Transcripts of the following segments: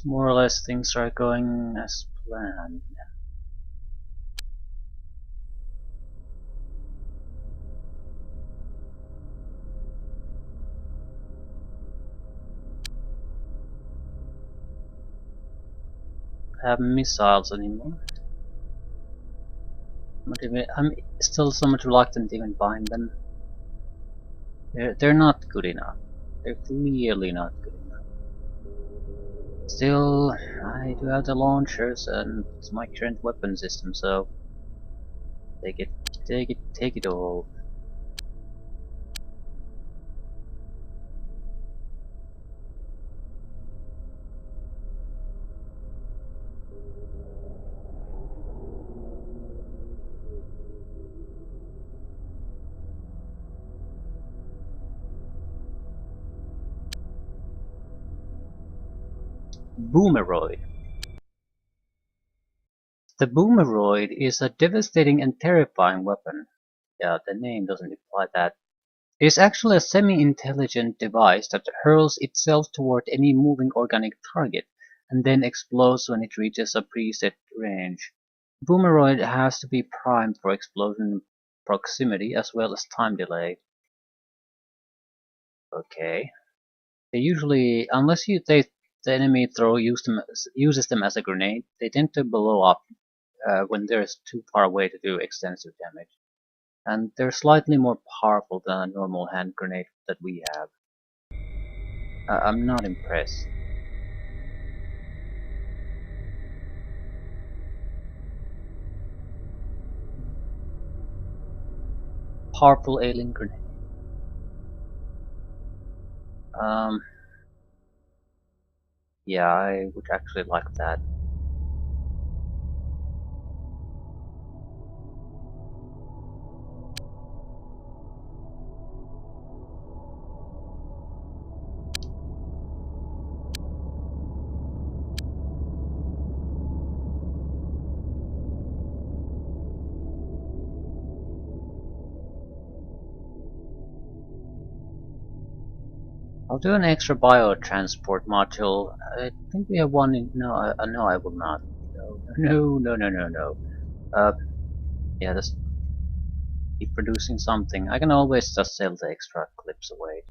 more or less things are going as planned. I have missiles anymore. I'm still somewhat reluctant to even buying them. They're not good enough. They're clearly not good enough. Still, I do have the launchers and it's my current weapon system, so take it, take it all. Boomeroid. The Boomeroid is a devastating and terrifying weapon. Yeah, the name doesn't imply that. It is actually a semi-intelligent device that hurls itself toward any moving organic target, and then explodes when it reaches a preset range. Boomeroid has to be primed for explosion proximity as well as time delay. Okay. They usually, unless the enemy uses them as a grenade, they tend to blow up when they're too far away to do extensive damage. And they're slightly more powerful than a normal hand grenade that we have. I'm not impressed. Powerful alien grenade. Um, yeah, I would actually like that. I'll do an extra biotransport module. I think we have one in. No, no, I will not. No. Uh, yeah, just keep producing something. I can always just sell the extra clips away.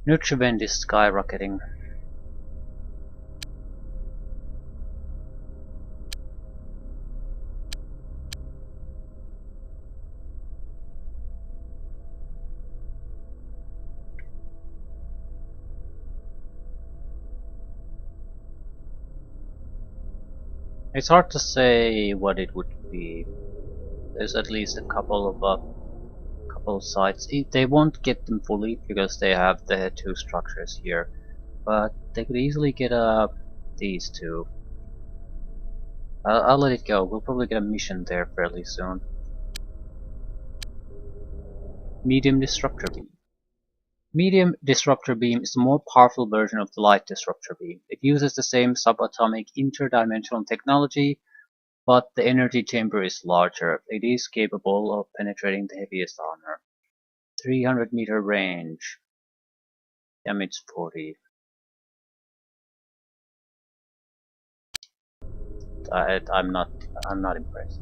Nutrivend is skyrocketing. It's hard to say what it would be. There's at least a couple of sites. They won't get them fully because they have the two structures here, but they could easily get these two. I'll let it go. We'll probably get a mission there fairly soon. Medium Disruptor Beam. Medium Disruptor Beam is a more powerful version of the Light Disruptor Beam. It uses the same subatomic interdimensional technology, but the energy chamber is larger. It is capable of penetrating the heaviest armor. 300-meter range. Damage 40. I'm not impressed.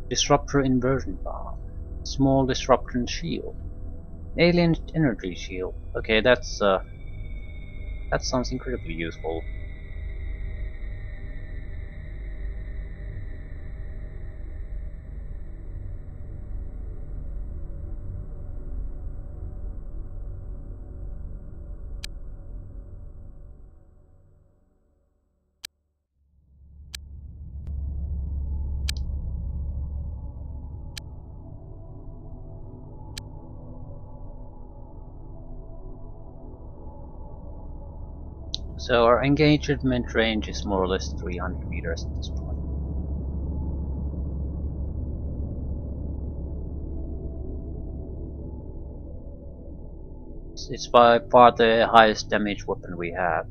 Disruptor Inversion Bomb. Small Disruption Shield. Alien Energy Shield. Okay, that sounds incredibly useful. So our engagement range is more or less 300 meters at this point. It's by far the highest damage weapon we have.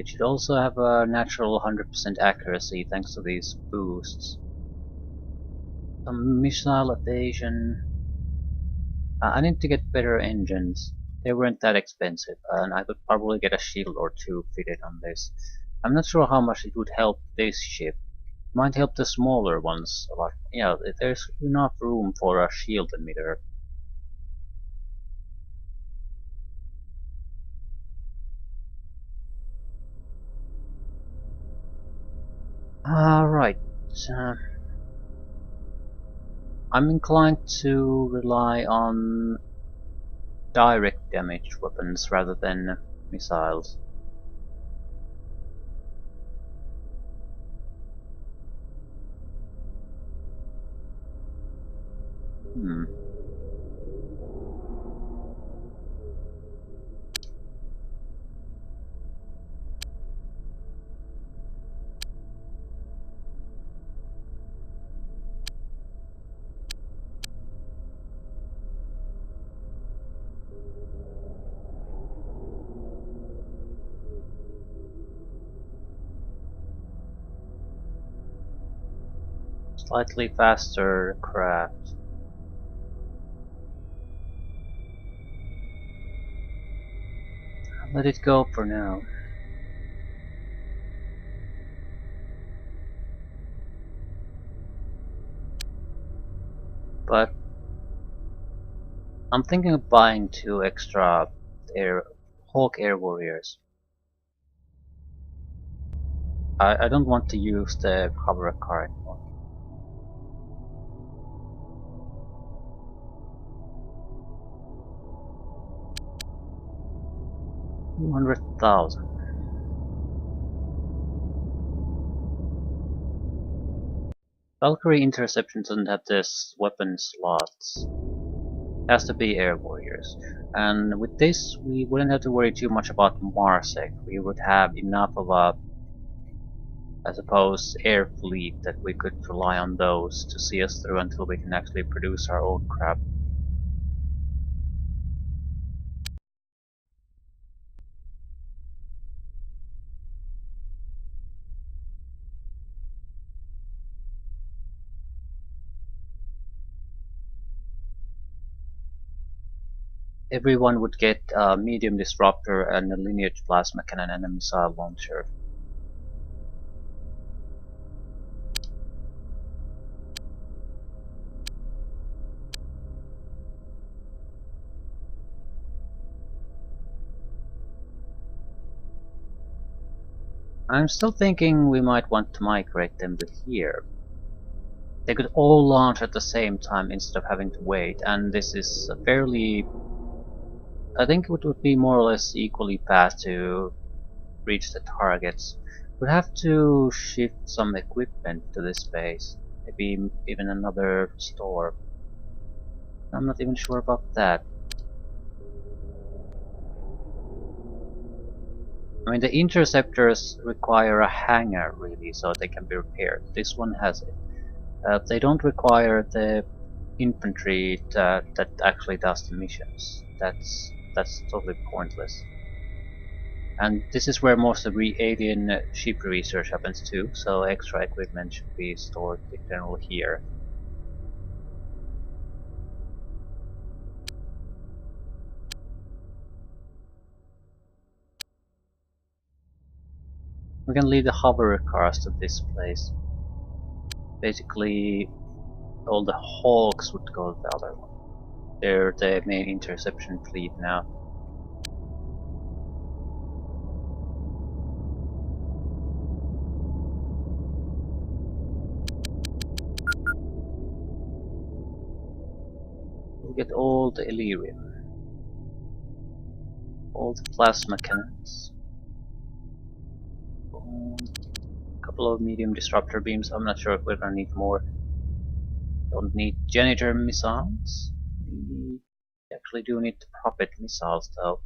It should also have a natural 100% accuracy thanks to these boosts. Some missile evasion. I need to get better engines. They weren't that expensive, and I could probably get a shield or two fitted on this. I'm not sure how much it would help this ship. It might help the smaller ones a lot. Yeah, there's enough room for a shield emitter. Alright. I'm inclined to rely on direct damage weapons rather than missiles. Hmm. Slightly faster craft. Let it go for now. But I'm thinking of buying 2 extra Hawk Air Warriors. I don't want to use the hover car anymore. 200,000. Valkyrie Interception doesn't have this weapon slots. It has to be Air Warriors. And with this, we wouldn't have to worry too much about Marsec. We would have enough of a, I suppose, air fleet that we could rely on those to see us through until we can actually produce our own crap. Everyone would get a medium disruptor and a lineage plasma cannon and a missile launcher. I'm still thinking we might want to migrate them to here. They could all launch at the same time instead of having to wait, and this is a fairly... I think it would be more or less equally fast to reach the targets. We'd have to shift some equipment to this base. Maybe even another store. I'm not even sure about that. I mean, the interceptors require a hangar really, so they can be repaired. This one has it. They don't require the infantry that actually does the missions. That's totally pointless. And this is where most of the alien ship research happens too, so extra equipment should be stored in general here. We can leave the hover cars to this place. Basically, all the Hawks would go to the other one. They're the main interception fleet now. We'll get all the Illyrium. All the plasma cannons. A couple of medium disruptor beams. I'm not sure if we're gonna need more. Don't need janitor missiles. We actually do need the prophet missiles though.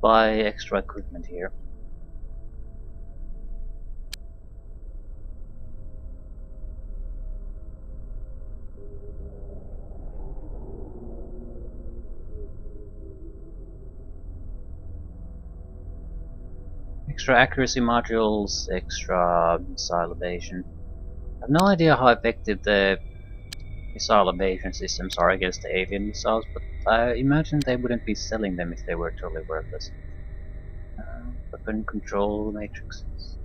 Buy extra equipment here. Extra accuracy modules, extra missile evasion. I have no idea how effective the missile evasion systems are against the alien missiles, but I imagine they wouldn't be selling them if they were totally worthless. Weapon control matrices.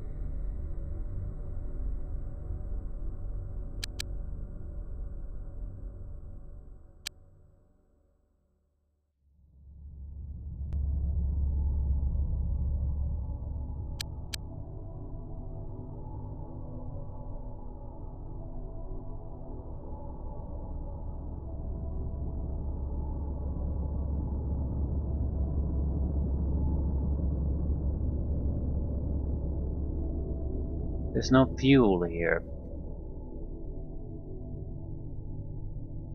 There's no fuel here.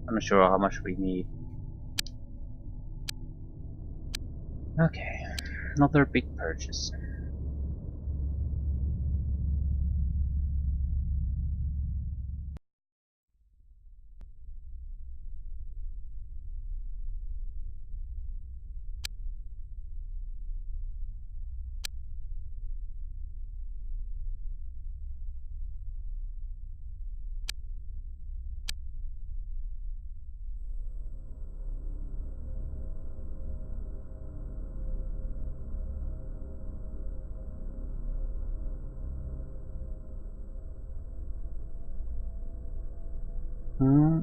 I'm not sure how much we need. Okay, another big purchase. Hmm.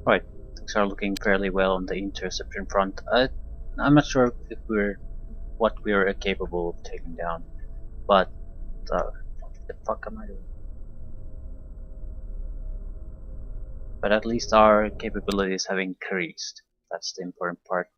Right, things are looking fairly well on the interception front. I'm not sure if what we're capable of taking down, but what the fuck am I doing? But at least our capabilities have increased. That's the important part.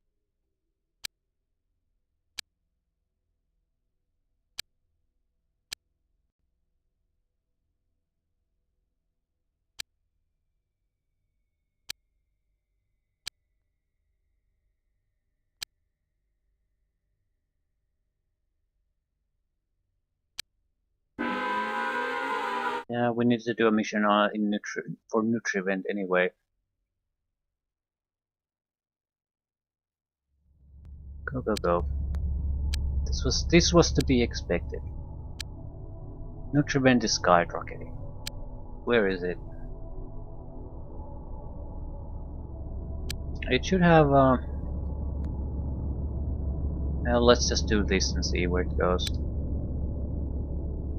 Yeah, we need to do a mission for Nutrivent anyway. Go go go. This was to be expected. Nutrivent is skyrocketing. Where is it? It should have. Well, let's just do this and see where it goes.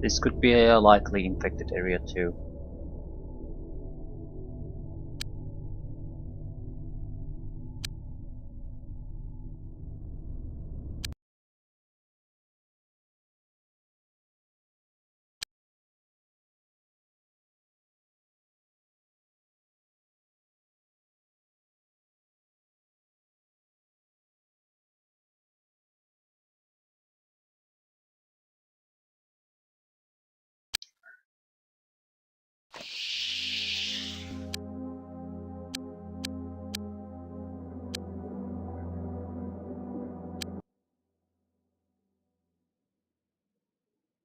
This could be a likely infected area too.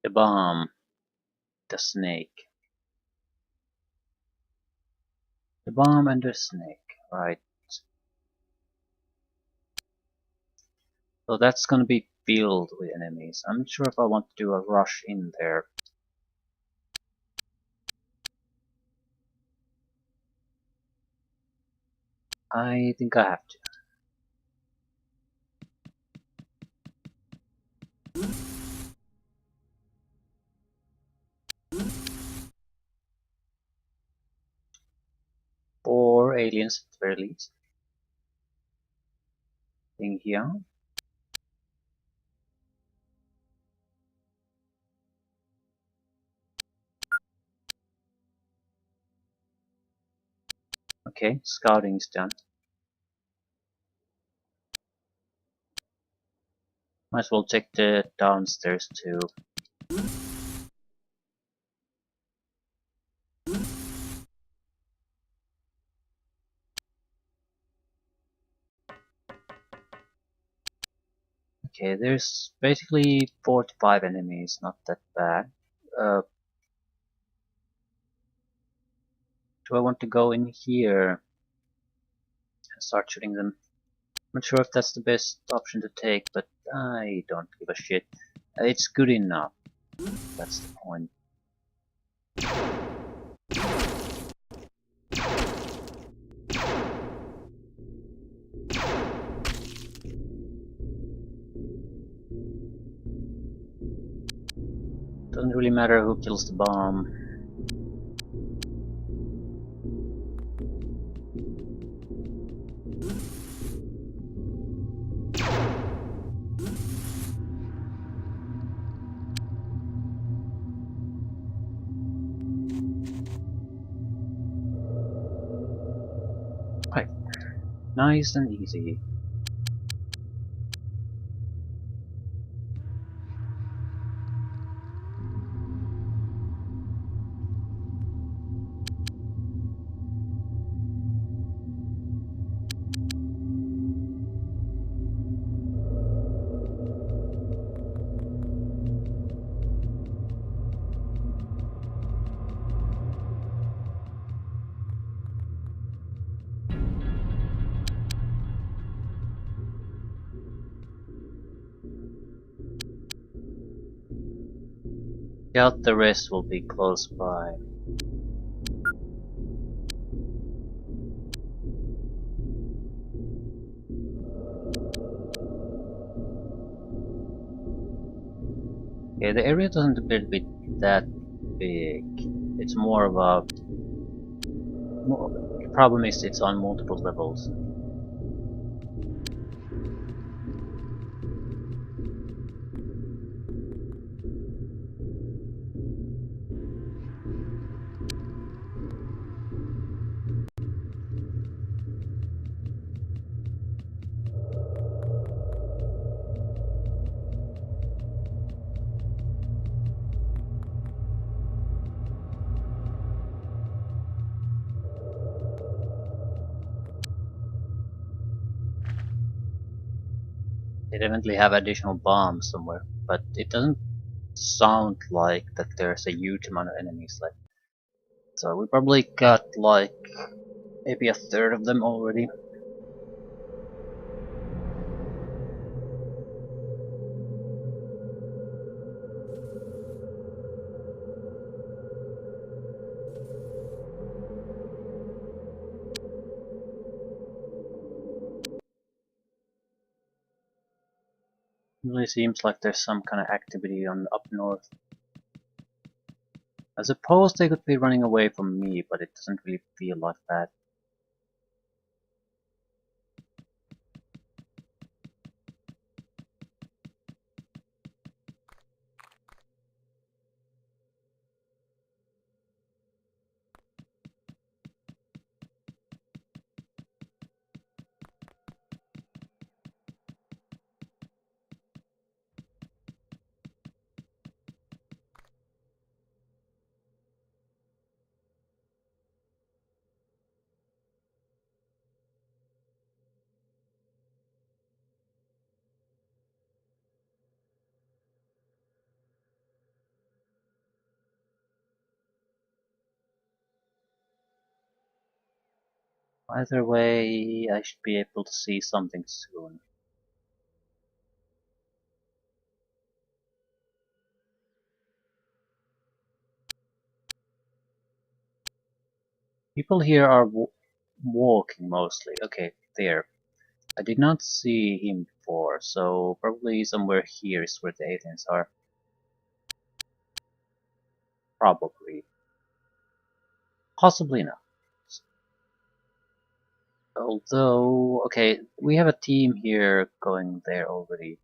The bomb. The snake. The bomb and the snake. Right. So that's gonna be filled with enemies. I'm not sure if I want to do a rush in there. I think I have to. Or aliens at the very least. Thing here. Okay, scouting is done. Might as well check the downstairs too. Okay, there's basically 4 to 5 enemies, not that bad. Do I want to go in here and start shooting them? Not sure if that's the best option to take, but I don't give a shit. It's good enough. That's the point. Doesn't really matter who kills the bomb. Right. Nice and easy. Doubt the rest will be close by. Okay, the area doesn't appear to be that big. It's more of a... The problem is it's on multiple levels. They definitely have additional bombs somewhere, but it doesn't sound like that there's a huge amount of enemies left. So we probably got like maybe a third of them already. It really seems like there's some kind of activity on up north. I suppose they could be running away from me, but it doesn't really feel like that. Either way, I should be able to see something soon. People here are walking mostly. Okay, there. I did not see him before, so probably somewhere here is where the aliens are. Probably. Possibly not. Although, okay, we have a team here going there already.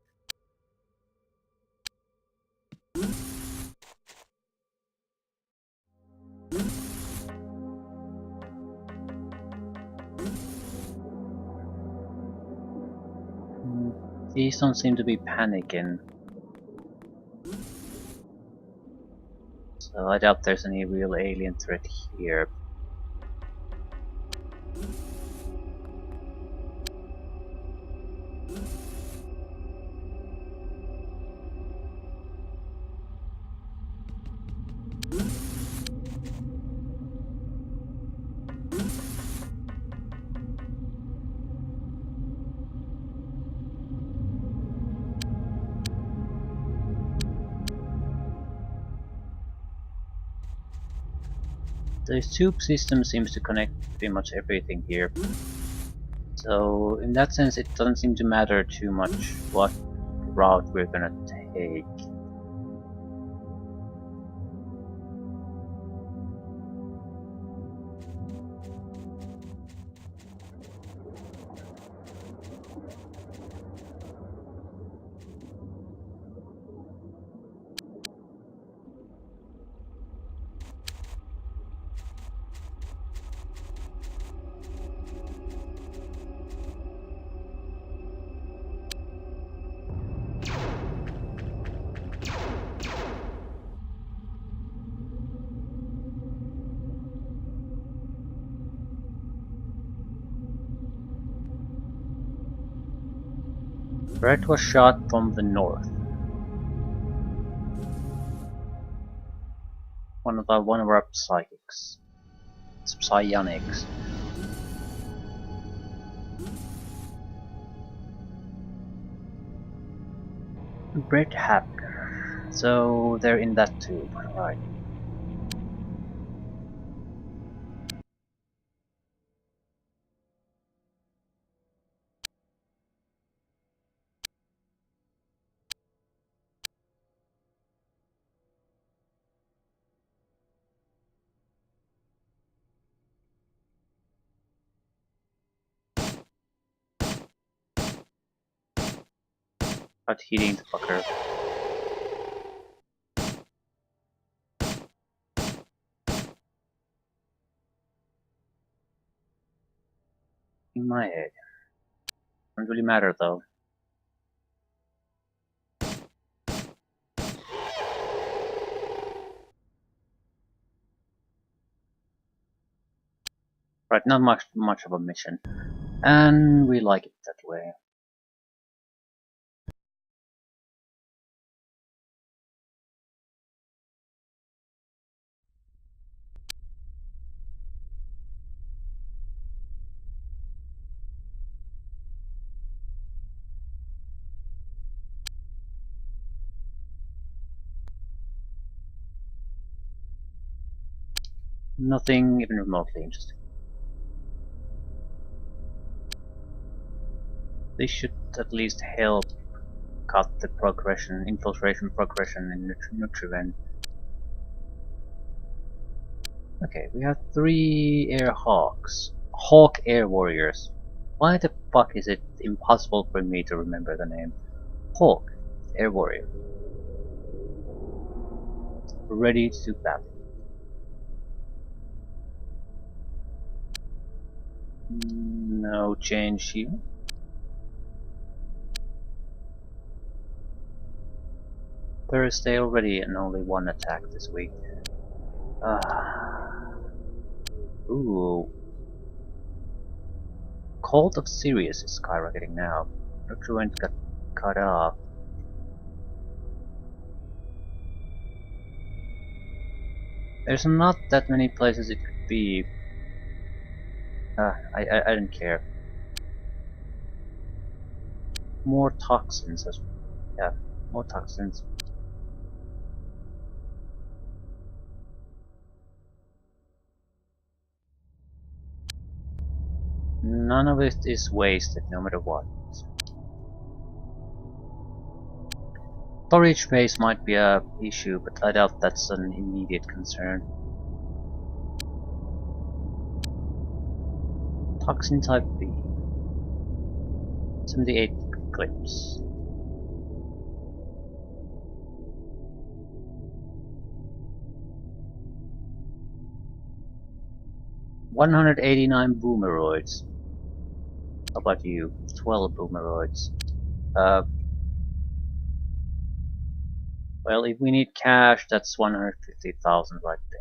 These don't seem to be panicking. So I doubt there's any real alien threat here. The tube system seems to connect pretty much everything here. So in that sense it doesn't seem to matter too much what route we're gonna take. Threat was shot from the north. One of our psychics. Psionics. Brett Hapner. So they're in that tube, right. Not hitting the fucker. In my head. Doesn't really matter though. Right, not much of a mission. And we like it that way. Nothing even remotely interesting. This should at least help cut the infiltration progression in Nutrivent. Okay, we have 3 air hawks. Hawk air warriors. Why the fuck is it impossible for me to remember the name? Hawk air warrior. Ready to battle. No change here. Thursday already and only 1 attack this week. Ooh. Cult of Sirius is skyrocketing now. Nutrivent got cut off. There's not that many places it could be. I don't care. More toxins as yeah, more toxins. None of it is wasted, no matter what. Storage space might be a issue, but I doubt that's an immediate concern. Toxin type B. 78 clips. $189 boomeroids. How about you? 12 boomeroids. Uh, well, if we need cash, that's 150,000 right there.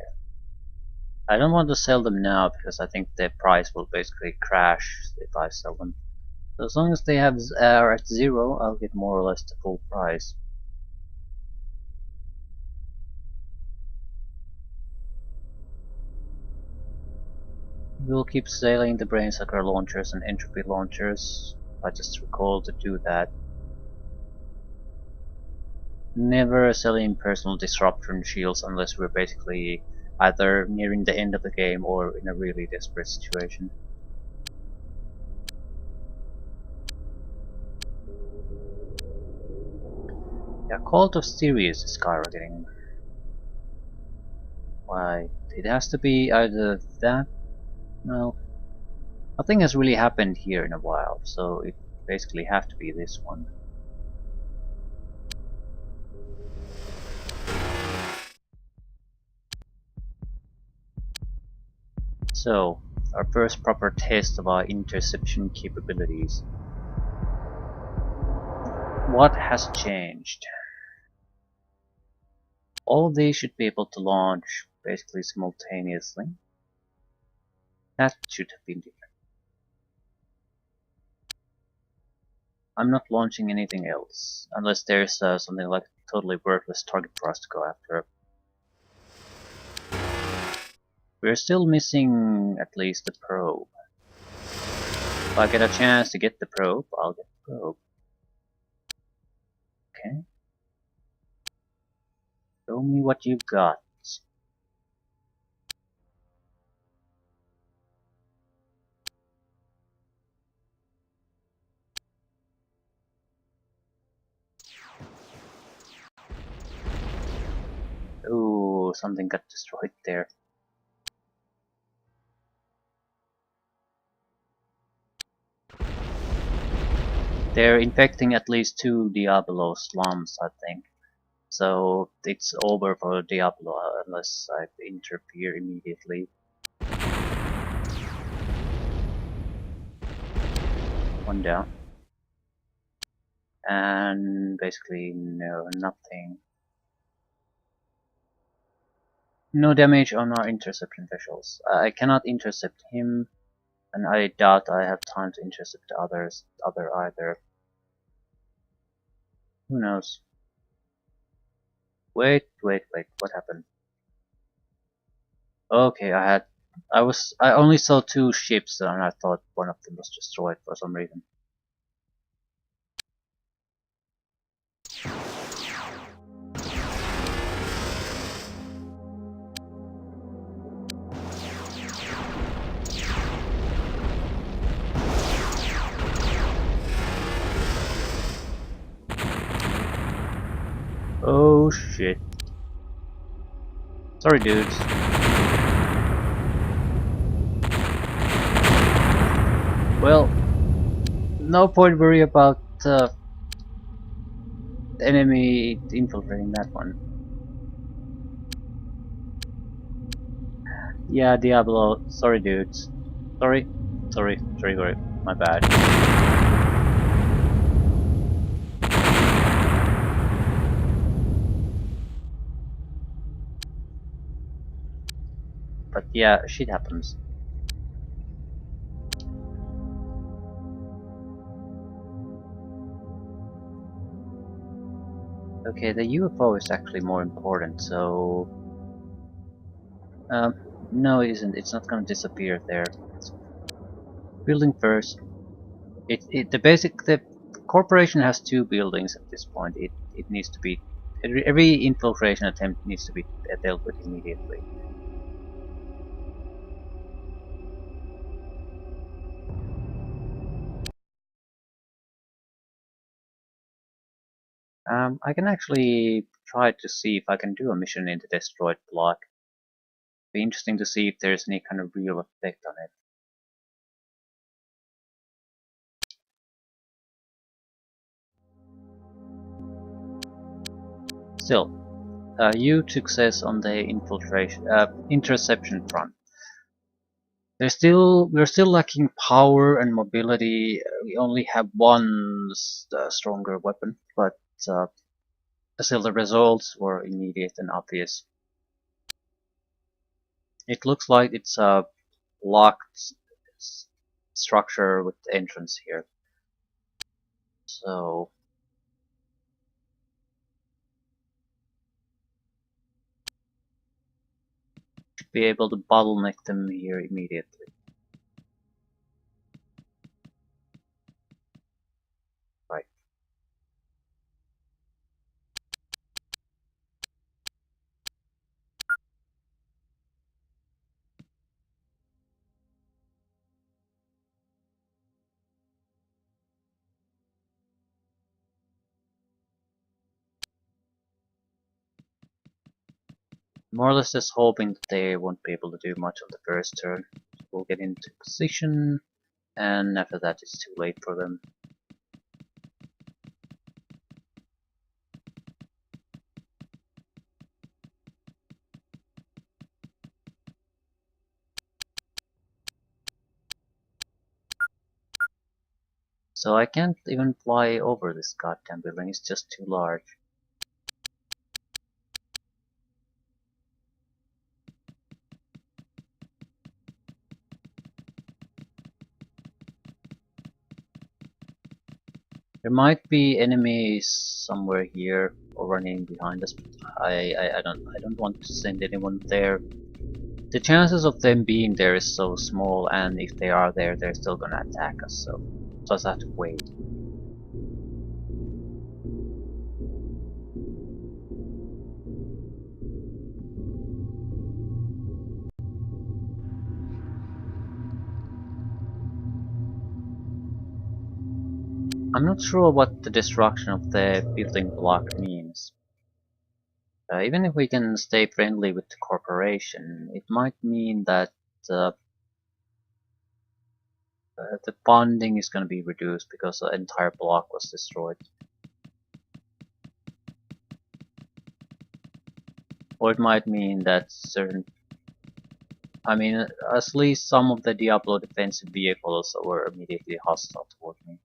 I don't want to sell them now because I think the price will basically crash if I sell them. So as long as they are at zero, I'll get more or less the full price. We'll keep selling the Brainsucker launchers and Entropy launchers. I just recall to do that. Never selling personal disruption shields unless we're basically either nearing the end of the game or in a really desperate situation. Yeah, Cult of Sirius is skyrocketing. Why? It has to be either that. Well, nothing has really happened here in a while, so it basically have to be this one. So, our first proper test of our interception capabilities. What has changed? All of these should be able to launch basically simultaneously. That should have been different. I'm not launching anything else, unless there's something like a totally worthless target for us to go after. We're still missing at least the probe. If I get a chance to get the probe, I'll get the probe. Okay. Show me what you've got. Ooh, something got destroyed there. They're infecting at least 2 Diablo slums, I think. So it's over for Diablo unless I interfere immediately. One down. And basically no, nothing. No damage on our interception vessels. I cannot intercept him, and I doubt I have time to intercept the other either. Who knows? Wait, what happened? Okay, I only saw 2 ships and I thought one of them was destroyed for some reason. Oh shit. Sorry dudes. Well, no point worry about enemy infiltrating that one. Yeah, Diablo. Sorry, dudes. Sorry. Sorry. My bad. But yeah, shit happens. Okay, the UFO is actually more important, so... no it isn't. It's not gonna disappear there. Building first. The corporation has 2 buildings at this point. It needs to be... Every infiltration attempt needs to be dealt with immediately. I can actually try to see if I can do a mission in the destroyed block. Be interesting to see if there's any kind of real effect on it. Still, huge success on the interception front. We're still lacking power and mobility. We only have one stronger weapon, but uh, still the results were immediate and obvious. It looks like it's a locked structure with entrance here. So should be able to bottleneck them here immediately. Right. More or less just hoping that they won't be able to do much on the first turn. We'll get into position, and after that it's too late for them. So I can't even fly over this goddamn building, it's just too large. There might be enemies somewhere here or running behind us, but I don't want to send anyone there. The chances of them being there is so small, and if they are there, they're still gonna attack us, so just have to wait. I'm not sure what the destruction of the building block means. Even if we can stay friendly with the corporation, it might mean that uh, the funding is going to be reduced because the entire block was destroyed. Or it might mean that certain, I mean, at least some of the Diablo defensive vehicles were immediately hostile toward me.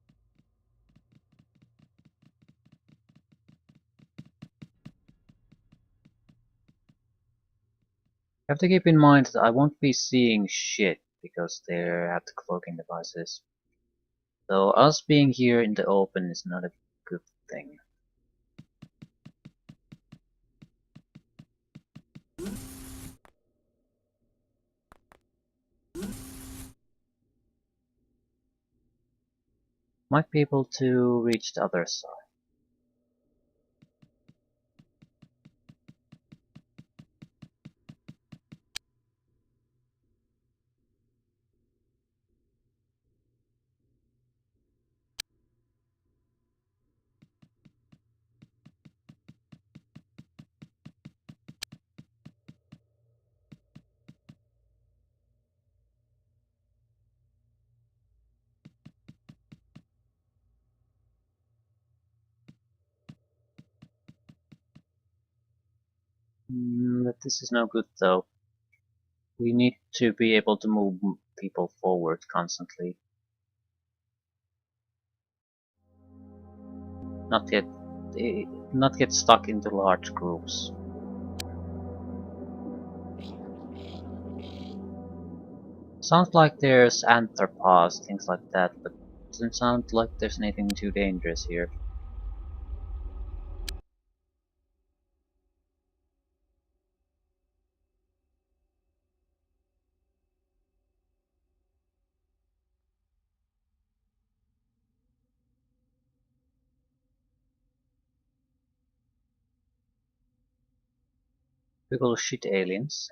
You have to keep in mind that I won't be seeing shit because they have the cloaking devices. So us being here in the open is not a good thing. Might be able to reach the other side. But this is no good though. We need to be able to move people forward constantly. Not get not get stuck into large groups. Sounds like there's anthropos, things like that, but doesn't sound like there's anything too dangerous here. People shit aliens.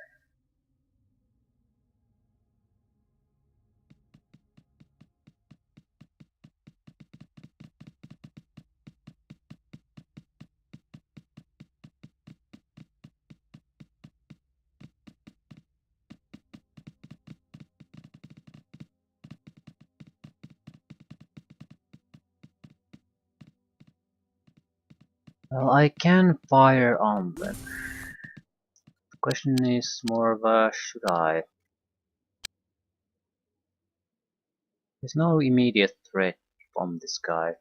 Well, I can fire on them. The question is more of a should I? There's no immediate threat from this guy.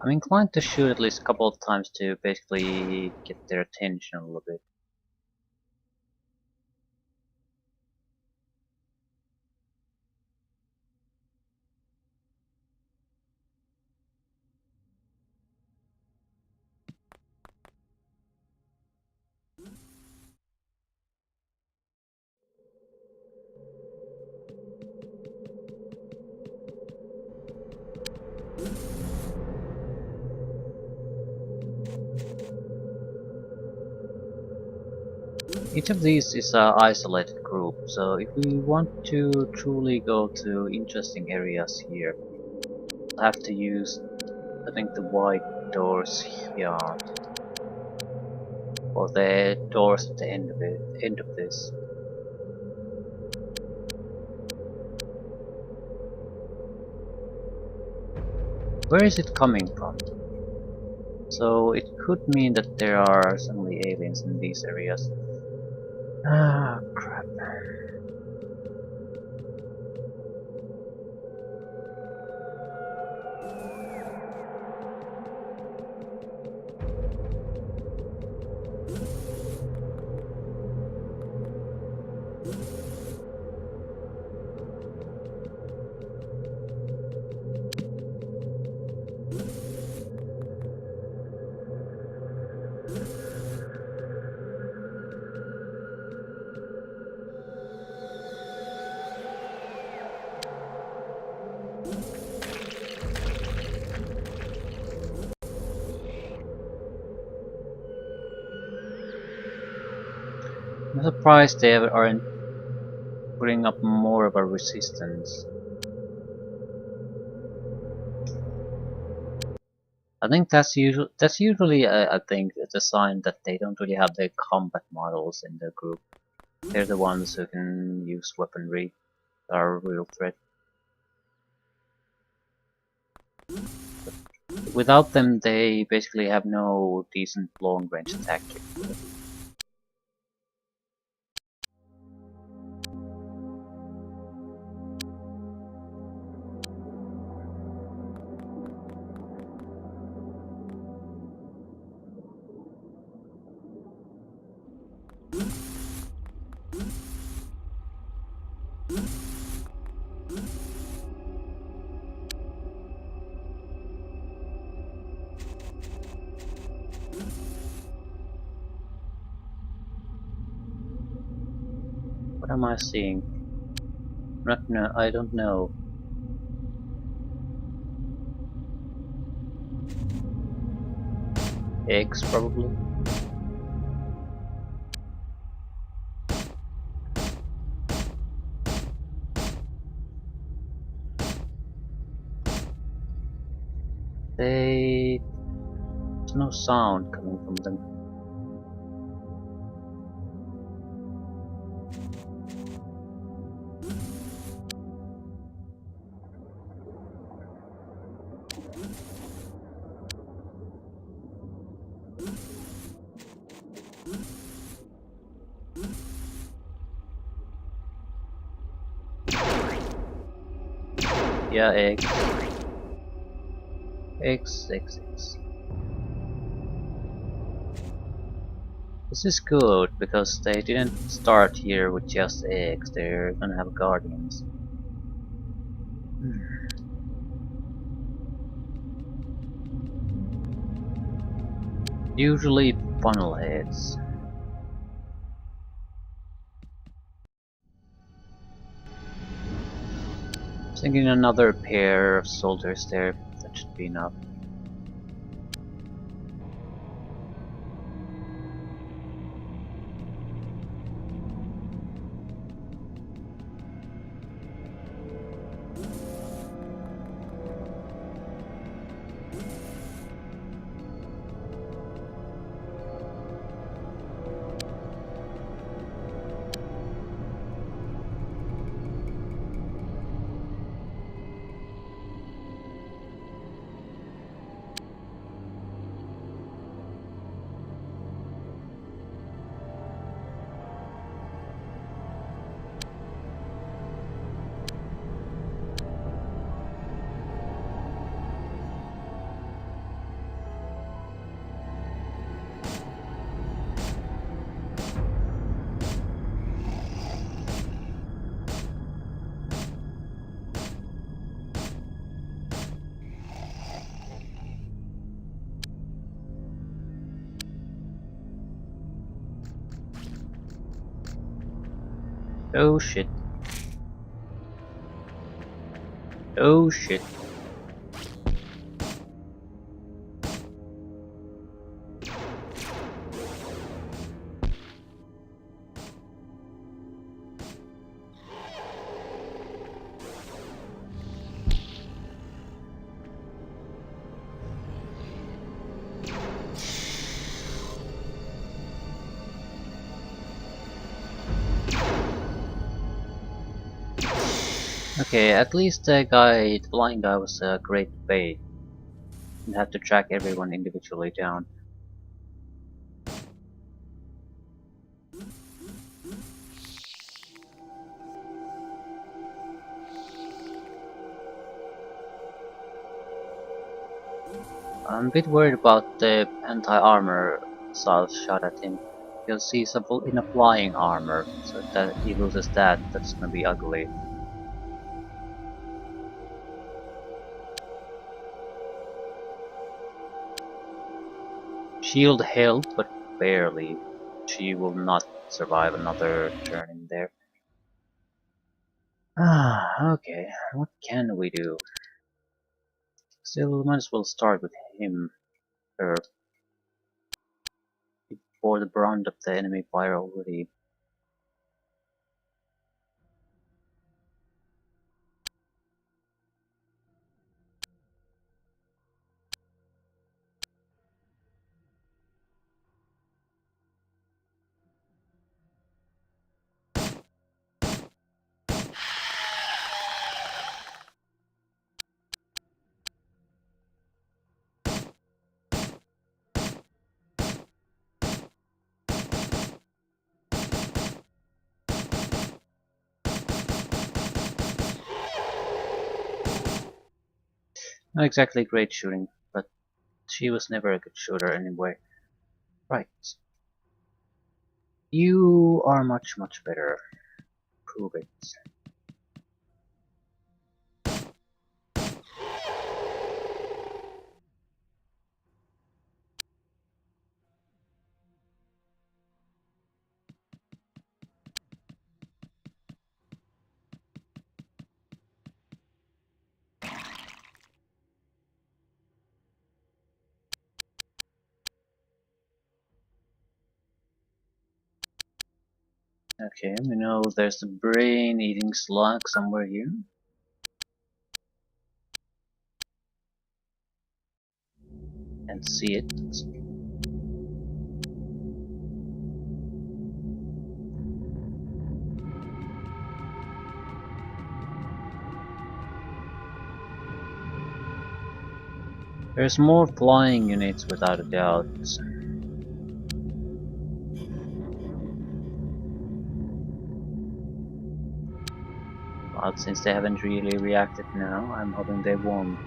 I'm inclined to shoot at least a couple of times to basically get their attention a little bit. Each of these is an isolated group, so if we want to truly go to interesting areas here, we'll have to use, I think, the white doors here, or the doors at the end of it, end of this. Where is it coming from? So it could mean that there are suddenly aliens in these areas. Ah, crap. I'm surprised they aren't putting up more of a resistance. I think that's usually I think it's a sign that they don't really have the combat models in the group. They're the ones who can use weaponry, are a real threat. Without them, they basically have no decent long-range attack. What am I seeing? No, I don't know. Eggs, probably. There's no sound coming from them. Yeah, eggs. Eggs. This is good because they didn't start here with just eggs, they're gonna have guardians. Usually funnel heads. Thinking another pair of soldiers there, that should be enough. Oh shit. Oh shit. Okay, at least the blind guy was a great bait. Didn't have to track everyone individually down. I'm a bit worried about the anti-armor missiles shot at him. Because he's in a flying armor, so if that he loses that, that's gonna be ugly. Shield held, but barely. She will not survive another turn in there. Ah, okay. What can we do? Still, we might as well start with him, or before the brunt of the enemy fire already. Not exactly great shooting, but she was never a good shooter anyway. Right. You are much, much better. Prove it. Okay, we know there's a brain-eating slug somewhere here. And see it. There's more flying units without a doubt. But since they haven't really reacted now, I'm hoping they won't.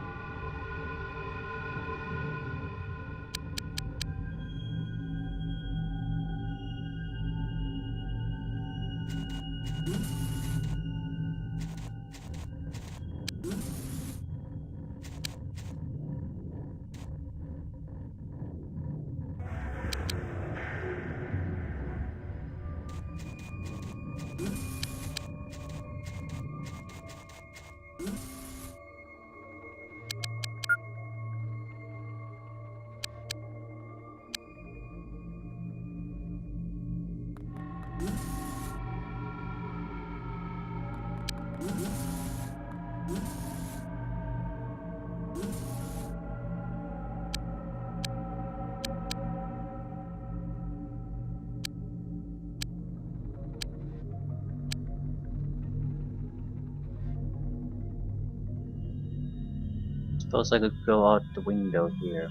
Suppose I could go out the window here.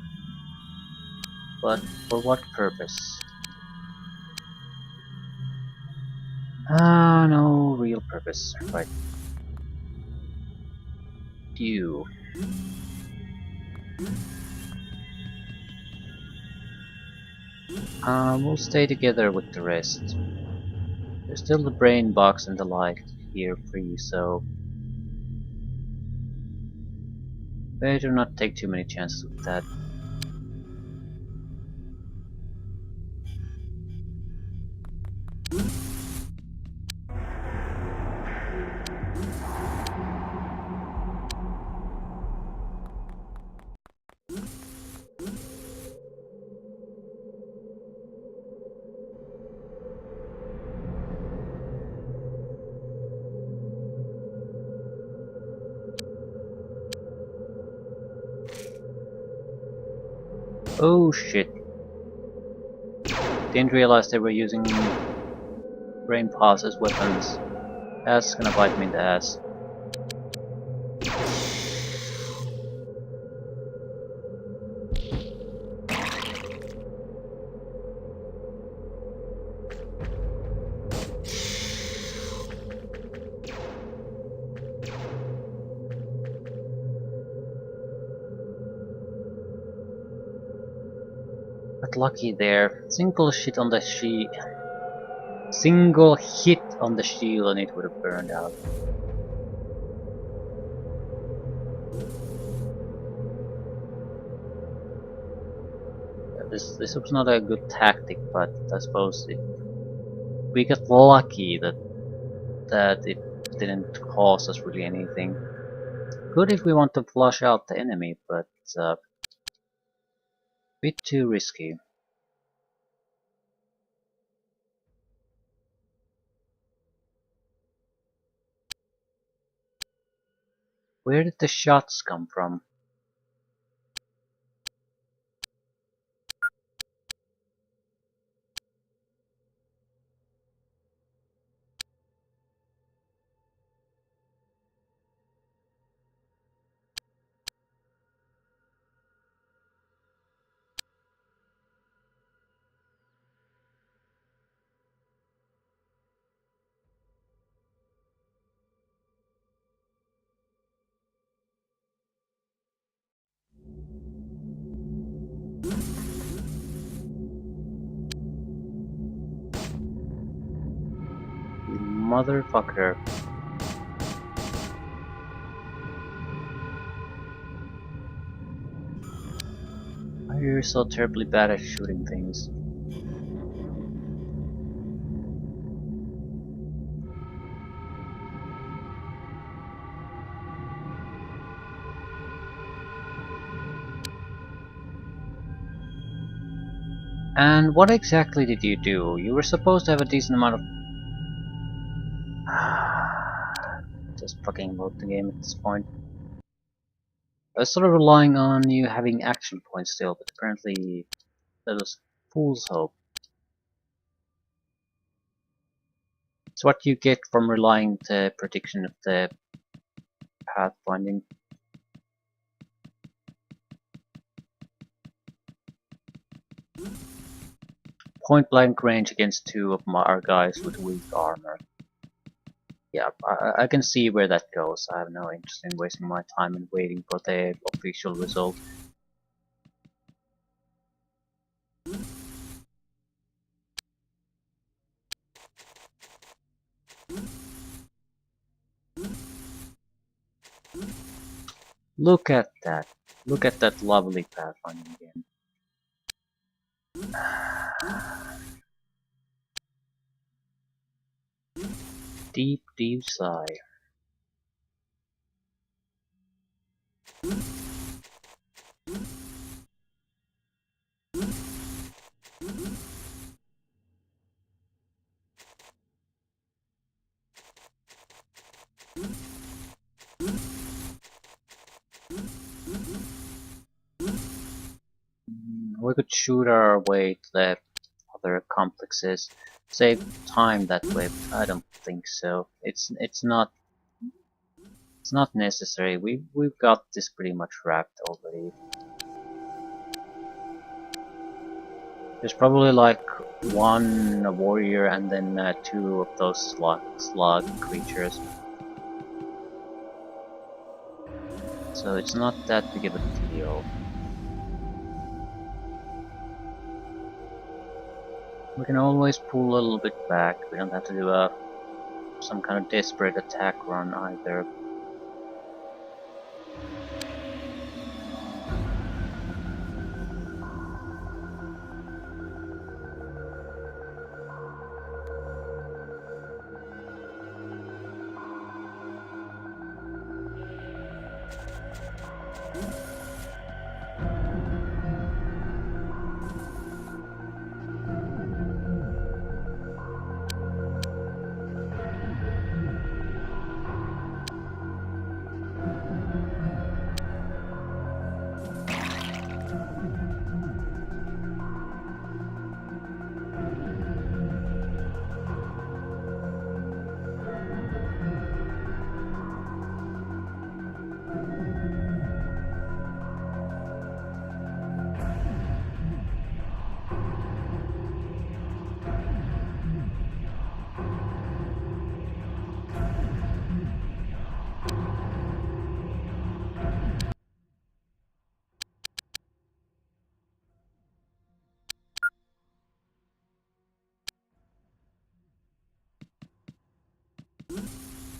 But for what purpose? Ah, no real purpose. Right. You. We'll stay together with the rest. There's still the brain box and the like here free, so better not take too many chances with that. Oh shit. Didn't realize they were using brain pods as weapons. That's gonna bite me in the ass. But lucky there. Single hit on the shield and it would have burned out. This was not a good tactic, but I suppose we got lucky that it didn't cost us really anything. Good if we want to flush out the enemy, but bit too risky. Where did the shots come from? Motherfucker. Why are you so terribly bad at shooting things? And what exactly did you do? You were supposed to have a decent amount of... Just fucking load the game at this point. I was sort of relying on you having action points still, but apparently that was fool's hope. It's what you get from relying the prediction of the pathfinding. Point blank range against two of our guys with weak armor. Yeah, I can see where that goes. I have no interest in wasting my time and waiting for the official result. Look at that. Look at that lovely pathfinding game. Deep, deep sigh. We could shoot our way to the other complexes, save time that way, but I don't think so. It's not necessary. We've got this pretty much wrapped already. There's probably like one warrior and then two of those slug creatures. So it's not that big of a deal. We can always pull a little bit back. We don't have to do some kind of desperate attack run either.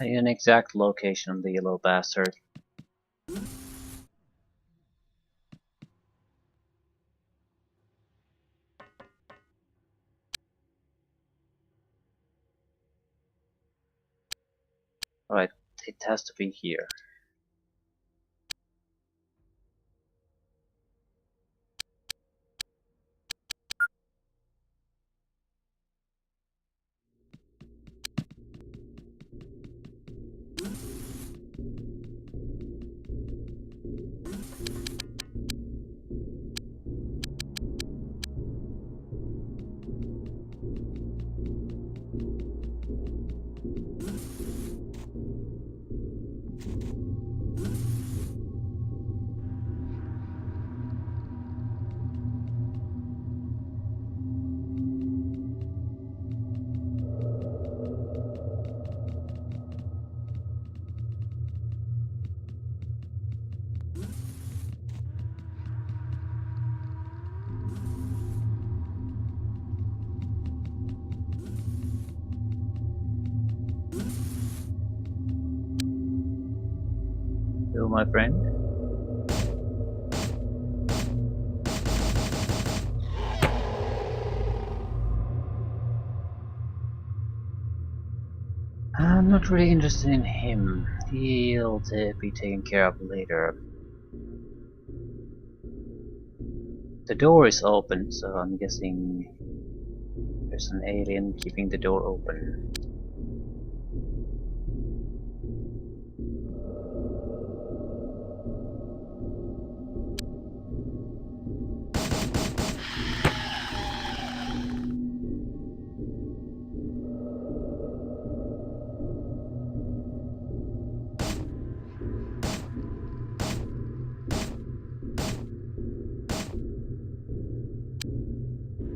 An exact location of the yellow bastard. Right, it has to be here. Hello, my friend. I'm not really interested in him. He'll be taken care of later. The door is open, so I'm guessing there's an alien keeping the door open.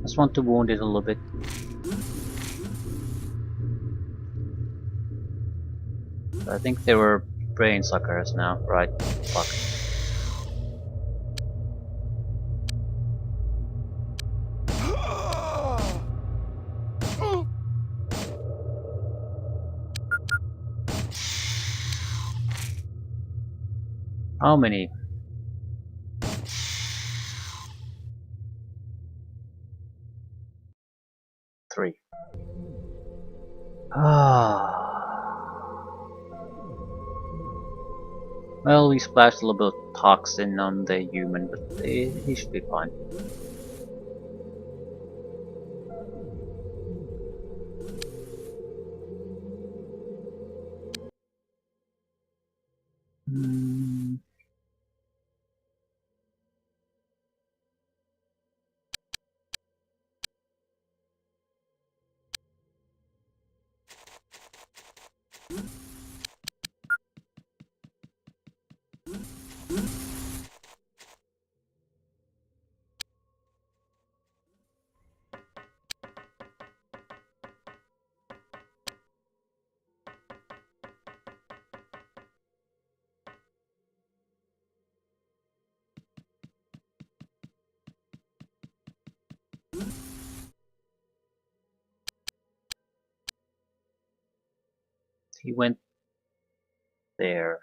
Just want to wound it a little bit. I think they were brain suckers now, right? Fuck. How many? 3. Well, we splashed a little bit of toxin on the human, but he should be fine. Hmm. He went there.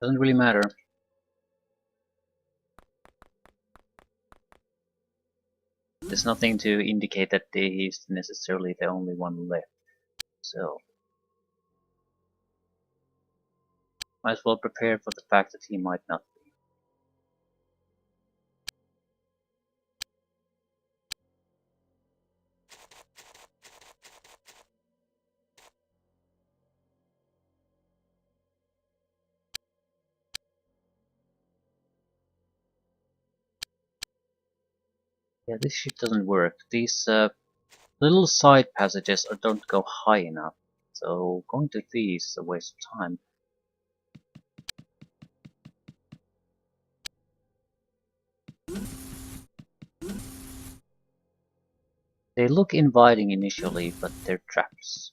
Doesn't really matter. There's nothing to indicate that he's necessarily the only one left. So, might as well prepare for the fact that he might not be. Yeah, this shit doesn't work. These little side passages don't go high enough. So, going to these is a waste of time. They look inviting initially, but they're traps.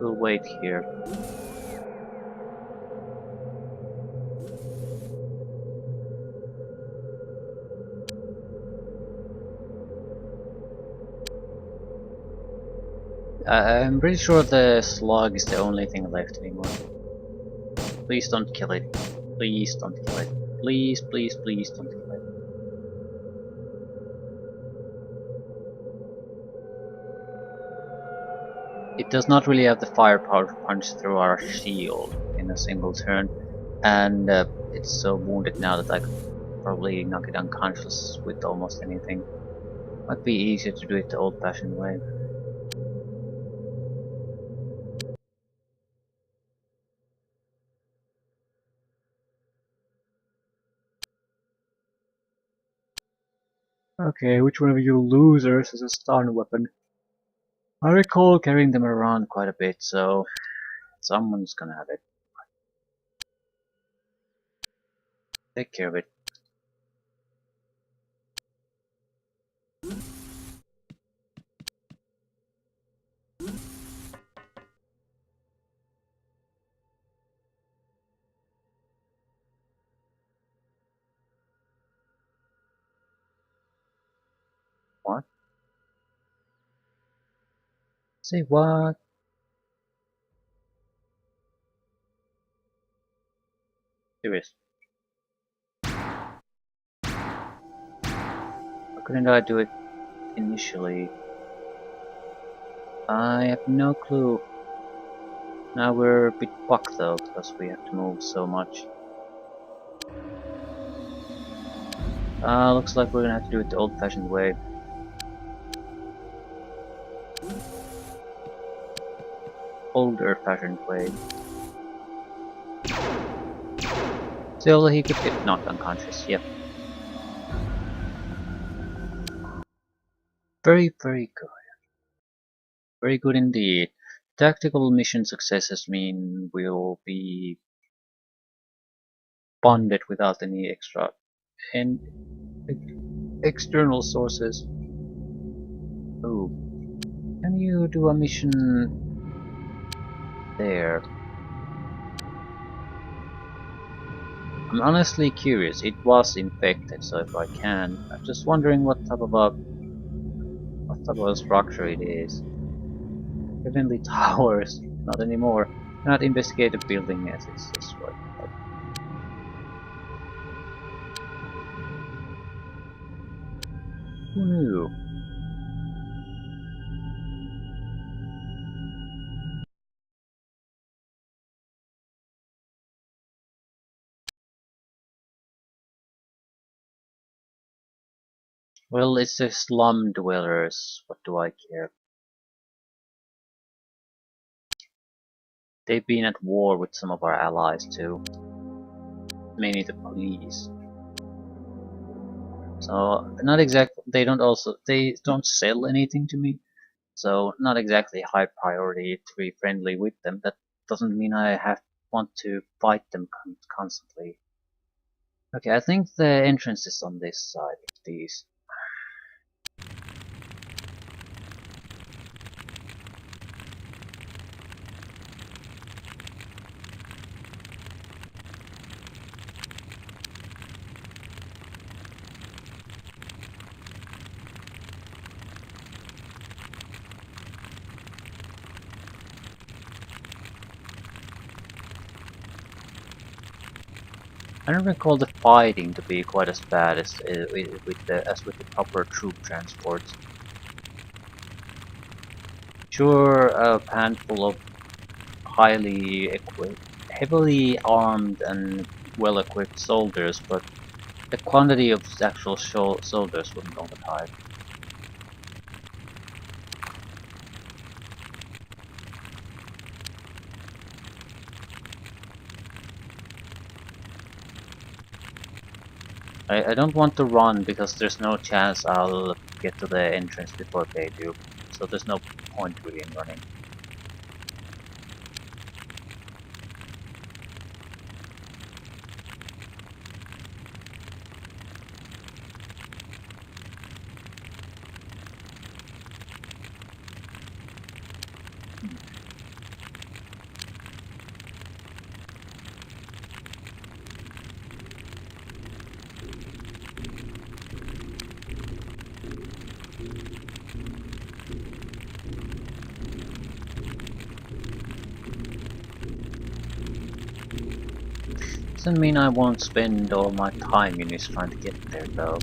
We'll wait here. I'm pretty sure the slug is the only thing left anymore. Please don't kill it. Please don't kill it. Please, please, please don't kill it. It does not really have the firepower to punch through our shield in a single turn, and it's so wounded now that I could probably knock it unconscious with almost anything. Might be easier to do it the old-fashioned way. Okay, which one of you losers has a stun weapon? I recall carrying them around quite a bit, so someone's gonna have it. Take care of it. What? Say what? Serious. Why couldn't I do it initially? I have no clue. Now we're a bit fucked though, because we have to move so much. Looks like we're gonna have to do it the old-fashioned way. Older-fashioned way. Still, he could get knocked unconscious, yep. Very, very good. Very good indeed. Tactical mission successes mean we'll be bonded without any extra and external sources. Oh, can you do a mission there? I'm honestly curious. It was infected, so if I can, I'm just wondering what type of a structure it is. Heavenly Towers, not anymore. Not investigate the building, yes, it's destroyed. Who knew? Well, it's the slum dwellers. What do I care? They've been at war with some of our allies too. Mainly the police. So not exactly. They don't sell anything to me. So not exactly high priority to be friendly with them. That doesn't mean I want to fight them constantly. Okay, I think the entrance is on this side of these. I don't recall the fighting to be quite as bad as with the proper troop transports. Sure, a handful of highly equipped, heavily armed and well-equipped soldiers, but the quantity of actual soldiers wasn't all that high. I don't want to run because there's no chance I'll get to the entrance before they do, so there's no point really in running. Doesn't mean I won't spend all my time units trying to get there though.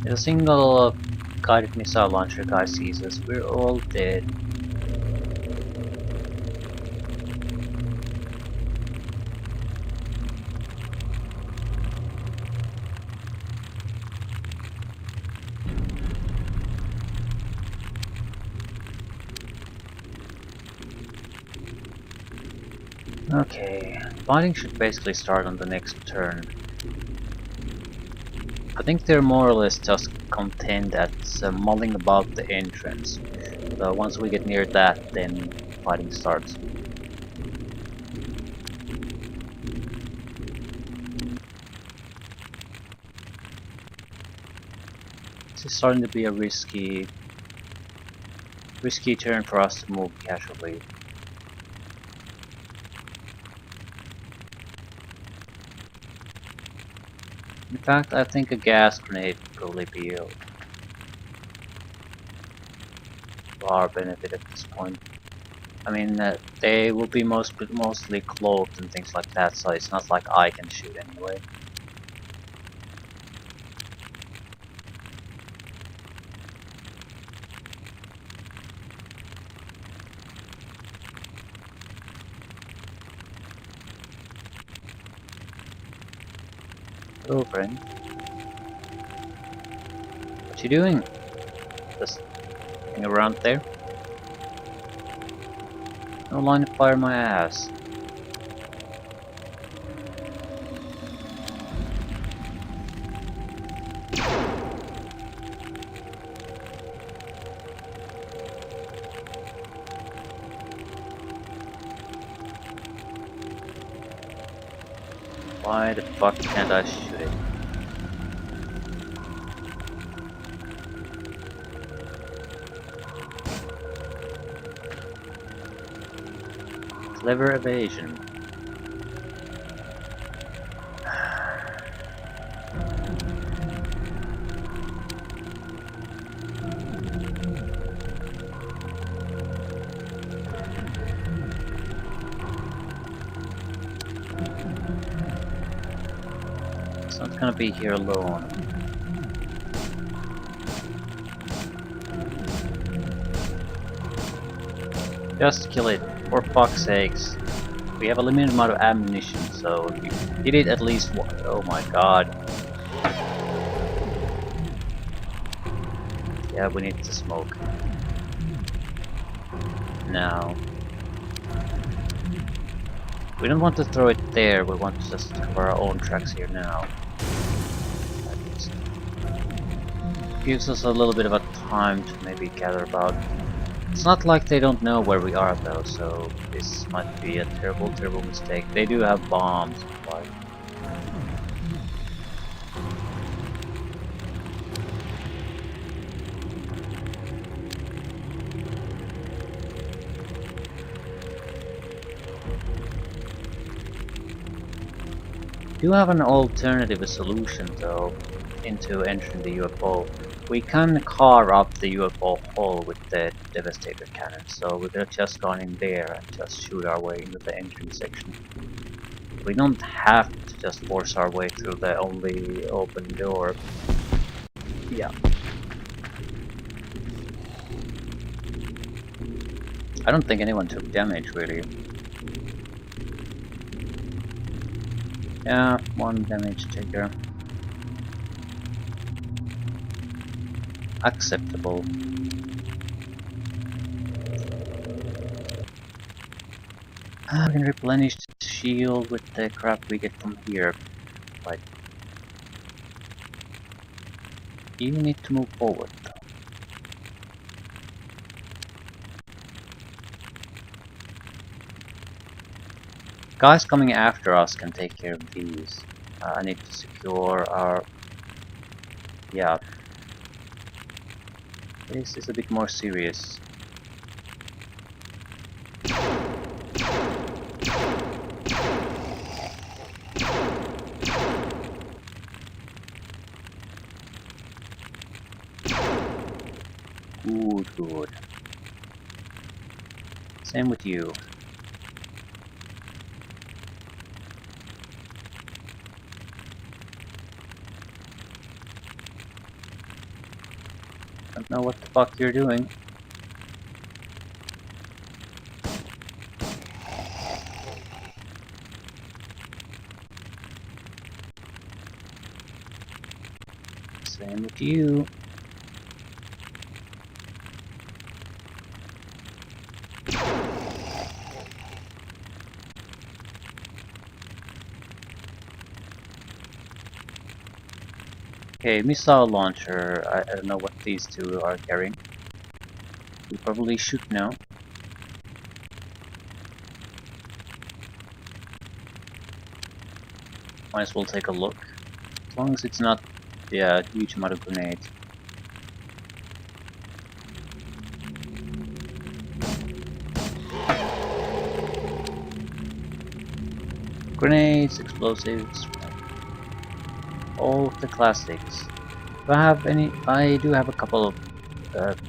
If a single guided missile launcher guy sees us, we're all dead. Okay, fighting should basically start on the next turn. I think they're more or less just content at mulling about the entrance. So once we get near that, then fighting starts. This is starting to be a risky turn for us to move casually. In fact, I think a gas grenade would probably be to our benefit at this point. I mean, they will be mostly cloaked and things like that, so it's not like I can shoot anyway. Hello, friend. What you doing? Just hang around there? No line of fire my ass. Why the fuck can't I shoot it? Clever evasion. It's not gonna be here alone. Just kill it, for fuck's sakes. We have a limited amount of ammunition, so if you hit it at least one. Oh my god. Yeah, we need to smoke. Now. We don't want to throw it there, we want to just cover our own tracks here now. Gives us a little bit of a time to maybe gather about. It's not like they don't know where we are though, so this might be a terrible, terrible mistake. They do have bombs, but do have an alternative solution though into entering the UFO. We can carve up the UFO hull with the Devastator cannon, so we could have just gone in there and just shoot our way into the engine section. We don't have to just force our way through the only open door. Yeah. I don't think anyone took damage really. Yeah, one damage taker. Acceptable. I can replenish the shield with the crap we get from here, but you need to move forward. Guys coming after us can take care of these. I need to secure our... yeah, this is a bit more serious. Good, good. Same with you. Don't know what the fuck you're doing. Same with you. Okay, missile launcher. I don't know what these two are carrying. You probably should know. Might as well take a look. As long as it's not, yeah, a huge amount of grenades. Grenades, explosives, all of the classics. Do I have any? I do have a couple of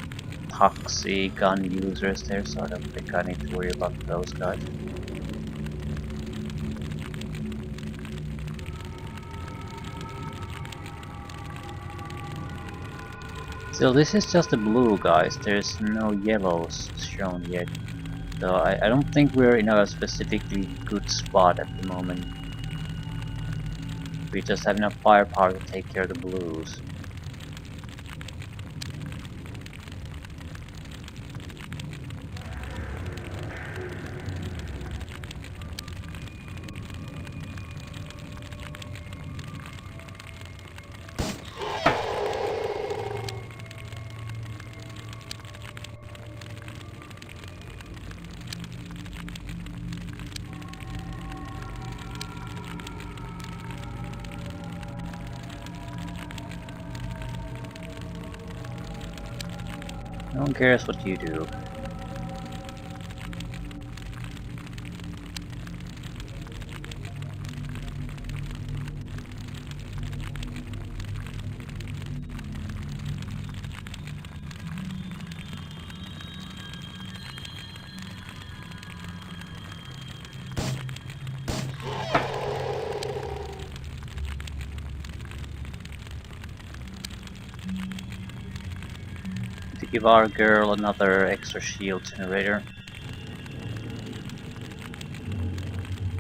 toxic gun users there, so I don't think I need to worry about those guys. Still, this is just the blue, guys. There's no yellows shown yet. So I don't think we're in a specifically good spot at the moment. We just have enough firepower to take care of the blues. No one cares what you do. To give our girl another extra shield generator.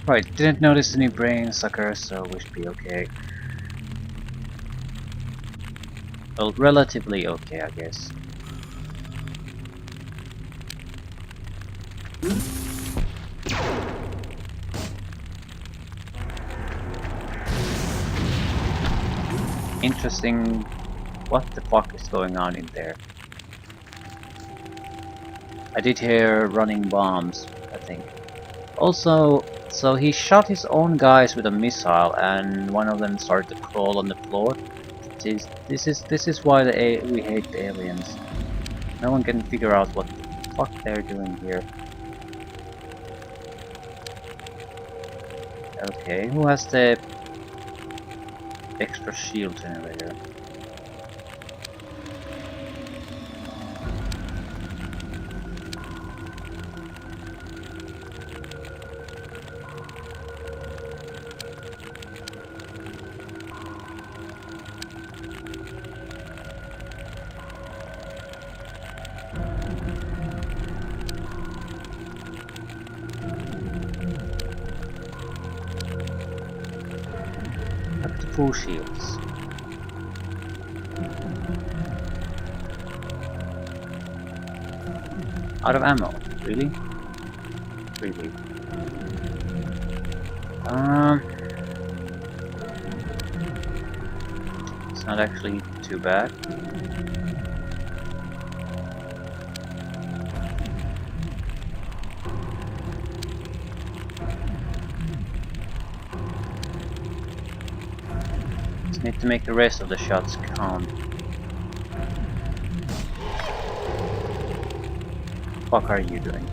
Right, didn't notice any brain suckers, so we should be okay. Well, relatively okay, I guess. Interesting. What the fuck is going on in there? I did hear running bombs, I think. Also, so he shot his own guys with a missile, and one of them started to crawl on the floor. This is why we hate the aliens. No one can figure out what the fuck they're doing here. Okay, who has the extra shield generator? Up to 4 shields. Out of ammo, really? really. It's not actually too bad. Just need to make the rest of the shots count. What are you doing?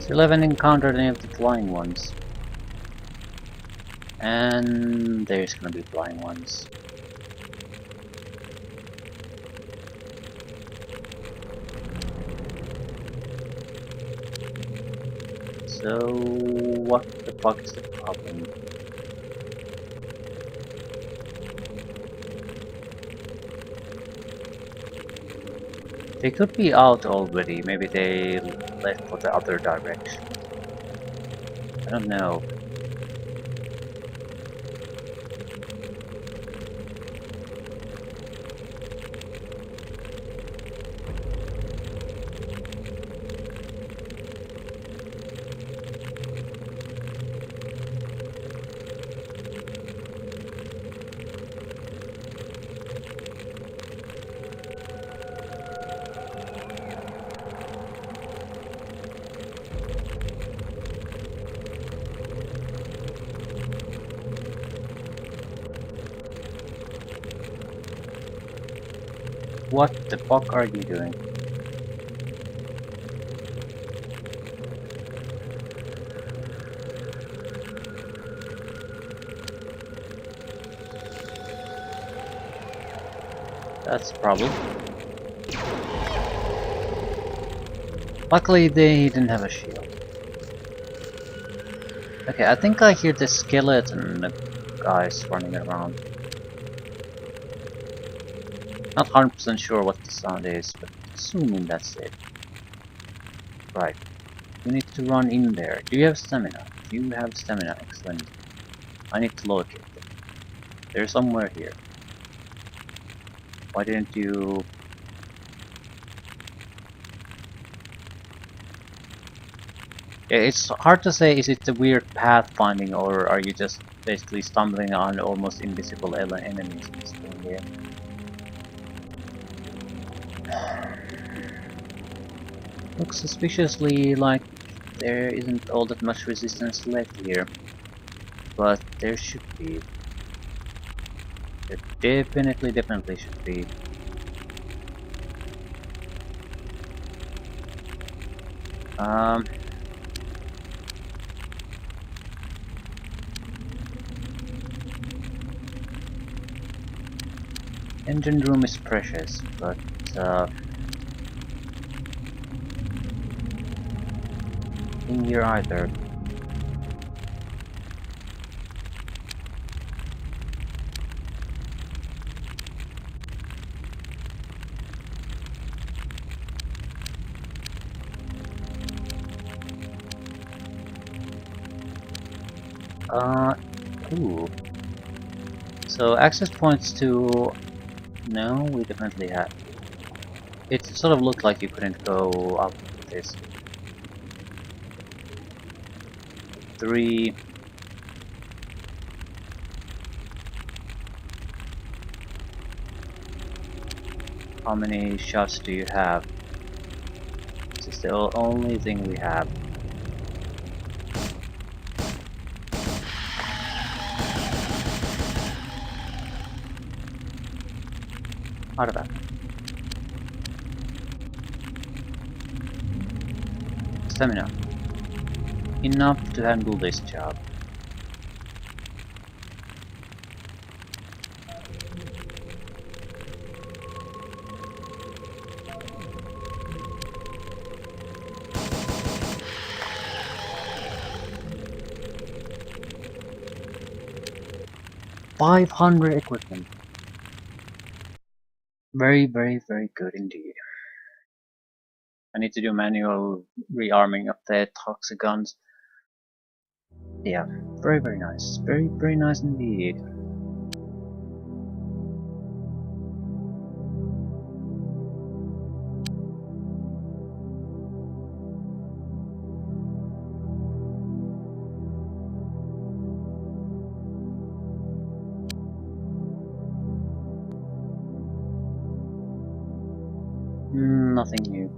Still haven't encountered any of the flying ones. And there's gonna be flying ones. So what the fuck is the problem? They could be out already, maybe they left for the other direction. I don't know. What the fuck are you doing? That's a problem. Luckily they didn't have a shield. Okay, I think I hear the skeleton guys running around. Not 100% sure what the sound is, but assuming that's it. Right. You need to run in there. Do you have stamina? Do you have stamina? Excellent. I need to locate them. They're somewhere here. Why didn't you... Yeah, it's hard to say, is it the weird pathfinding or are you just basically stumbling on almost invisible enemies in this game here? Looks suspiciously like there isn't all that much resistance left here, but there should be. There definitely should be. Engine room is precious, but in here either. Ooh. So access points to... No, we definitely have. It sort of looked like you couldn't go up with this. 3. How many shots do you have? This is the only thing we have. Out of that. Stamina. Enough to handle this job. 500 equipment. Very, very, very good indeed. I need to do manual rearming of the toxic guns. Yeah, very, very nice. Very, very nice indeed. Nothing new.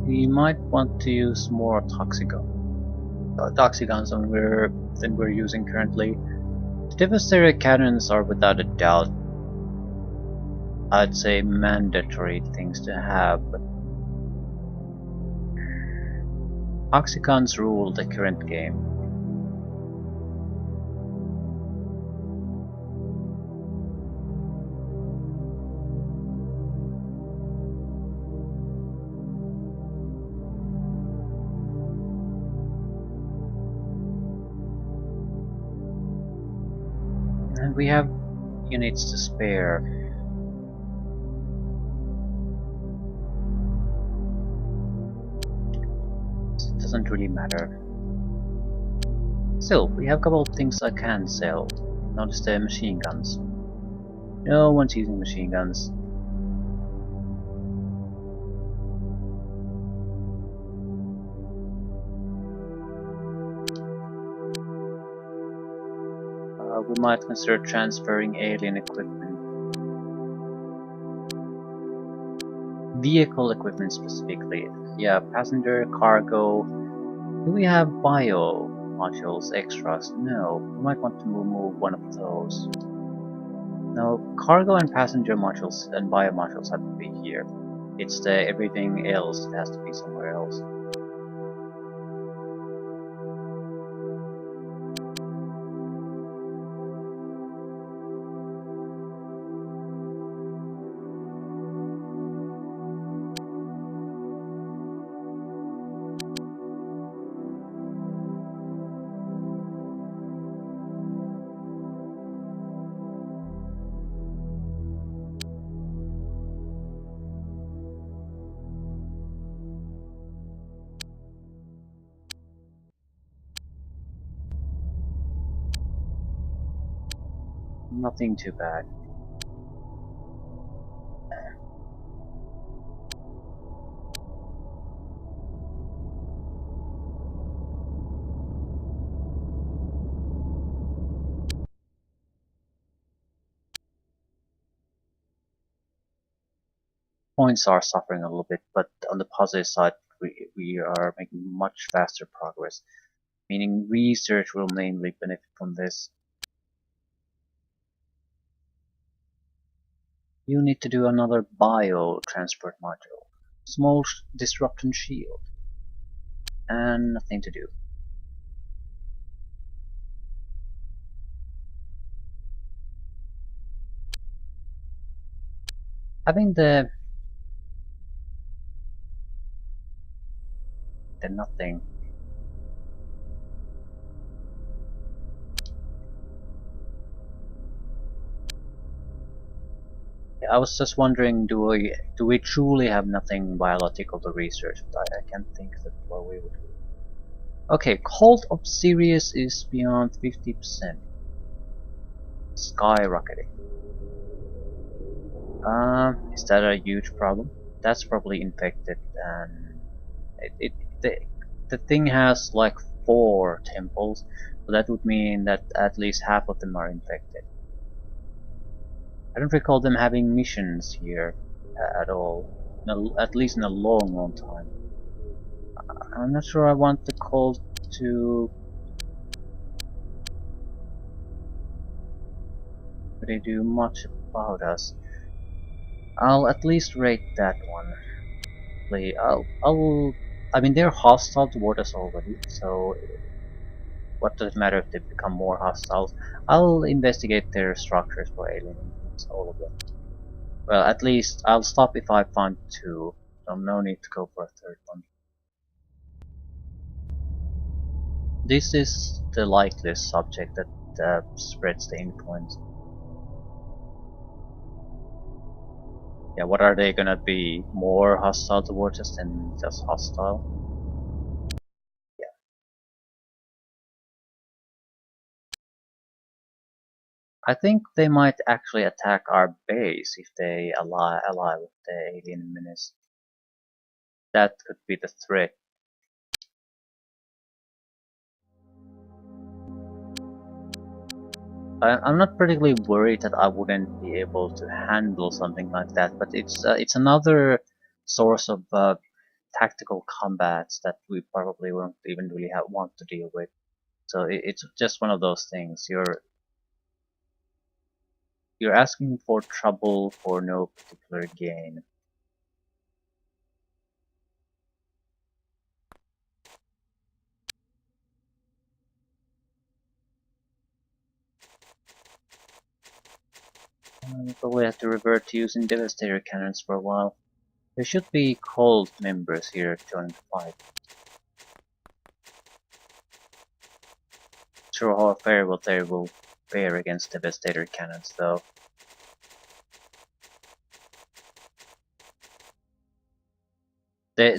We might want to use more toxicons than we're using currently. The Devastator cannons are without a doubt, I'd say, mandatory things to have, but toxicons rule the current game. And we have units to spare. It doesn't really matter. Still, we have a couple of things I can sell. Notice the machine guns. No one's using machine guns. We might consider transferring alien equipment. Vehicle equipment specifically. Yeah, passenger, cargo. Do we have bio modules extras? No, we might want to move one of those. No, cargo and passenger modules and bio modules have to be here. It's the everything else that has to be somewhere else. Nothing too bad. Points are suffering a little bit, but on the positive side, we are making much faster progress, meaning research will mainly benefit from this. You need to do another bio transport module. Small disruption shield. And nothing to do. Having the nothing. I was just wondering, do we truly have nothing biological to research? But I can't think that what we would do. Okay, Cult of Sirius is beyond 50%. Skyrocketing. Is that a huge problem? That's probably infected, and the thing has like 4 temples, so that would mean that at least half of them are infected. I don't recall them having missions here at all, at least in a long, long time. I'm not sure I want the cult to really do much about us. I'll at least rate that one. I mean, they're hostile toward us already, so what does it matter if they become more hostile? I'll investigate their structures for alien influence, all of them. Well, at least I'll stop if I find two, so no need to go for a third one. This is the likeliest subject that spreads the influence. Yeah, what are they gonna be? More hostile towards us than just hostile? Yeah. I think they might actually attack our base if they ally with the alien menace. That could be the threat. I'm not particularly worried that I wouldn't be able to handle something like that, but it's another source of tactical combats that we probably won't even really want to deal with. So it's just one of those things. You're asking for trouble for no particular gain. We probably have to revert to using Devastator cannons for a while. There should be cold members here joining the fight. Sure how favorable they will fare against Devastator cannons though. They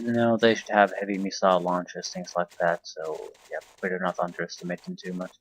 should have heavy missile launchers, things like that, so yeah, better not underestimate them too much.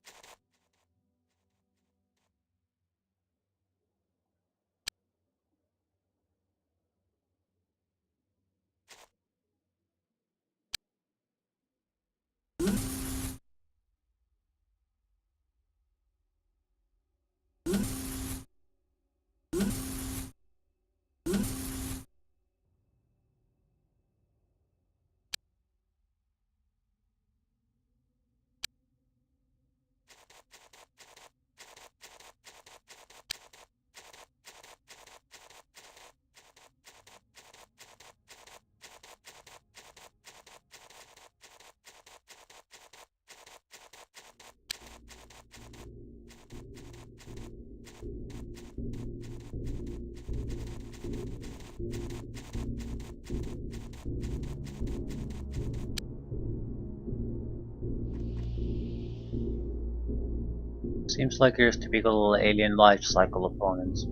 Seems like there's typical alien life cycle opponents.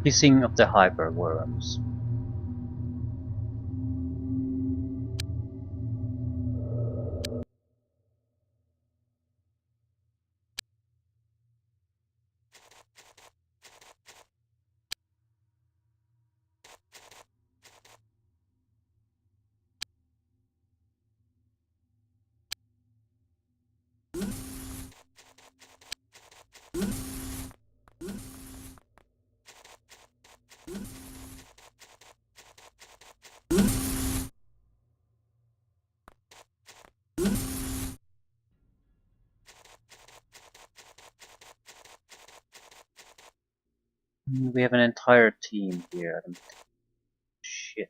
Hissing of the hyperworms. We have an entire team here. Shit.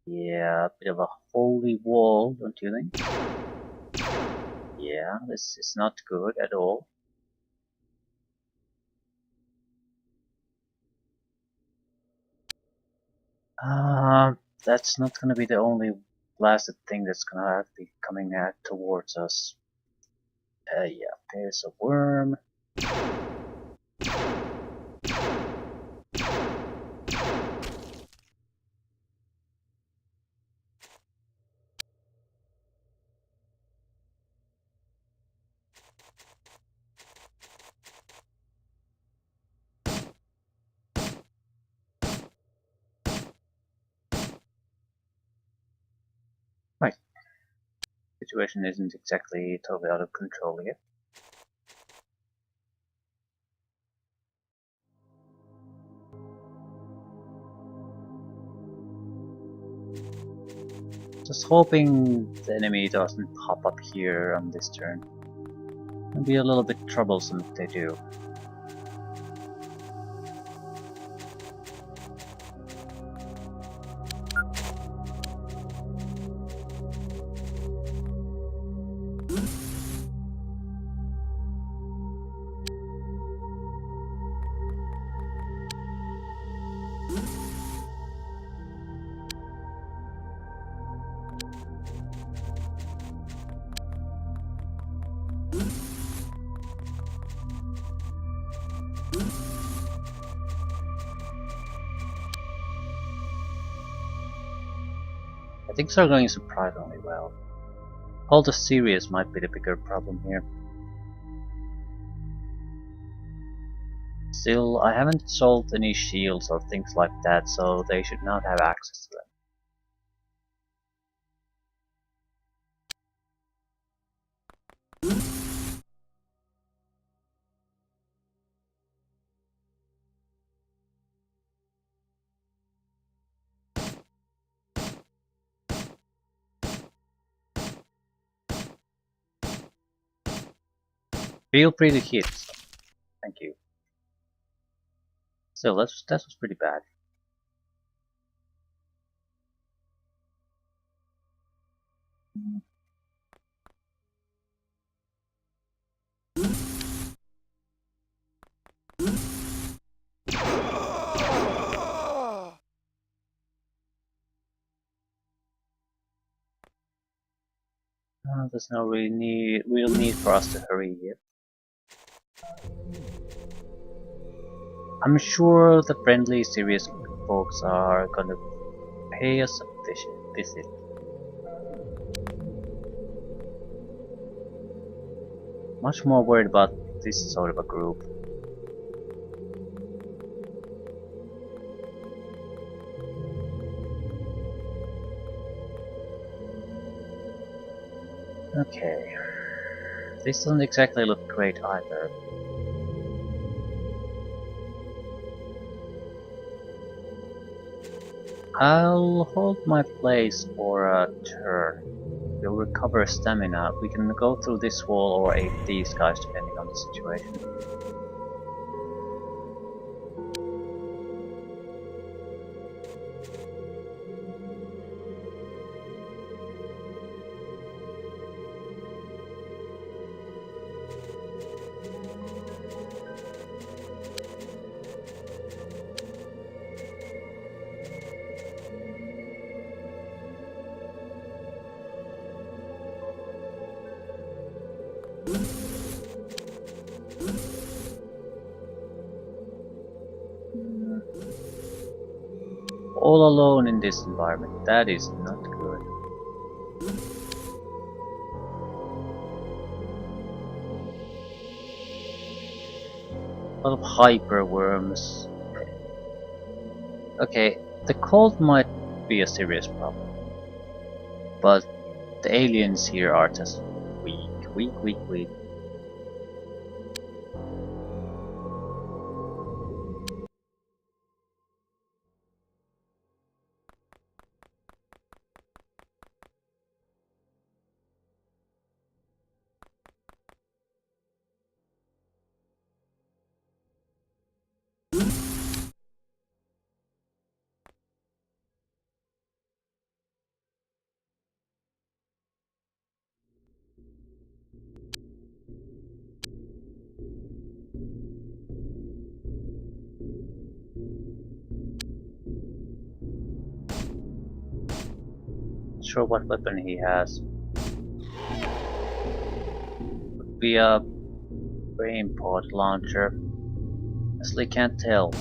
Yeah, a bit of a holy wall, don't you think? Yeah, this is not good at all. That's not gonna be the only blasted thing that's gonna be coming towards us. Yeah, there's a worm. Right, situation isn't exactly totally out of control yet. Just hoping the enemy doesn't pop up here on this turn. It'll be a little bit troublesome if they do. Things are going surprisingly well. All the Sirius might be the bigger problem here. Still, I haven't sold any shields or things like that, so they should not have access to them. Feel free to hit. Thank you. Still, that was pretty bad. There's no real need for us to hurry here. I'm sure the friendly, serious folks are gonna pay us a visit. Much more worried about this sort of a group. Okay. This doesn't exactly look great either. I'll hold my place for a turn. We'll recover stamina. We can go through this wall or aid these guys depending on the situation. All alone in this environment, that is not good. A lot of hyper worms. Okay, the cold might be a serious problem, but the aliens here are just weak. Not sure what weapon he has. Could be a brain pod launcher. Honestly can't tell.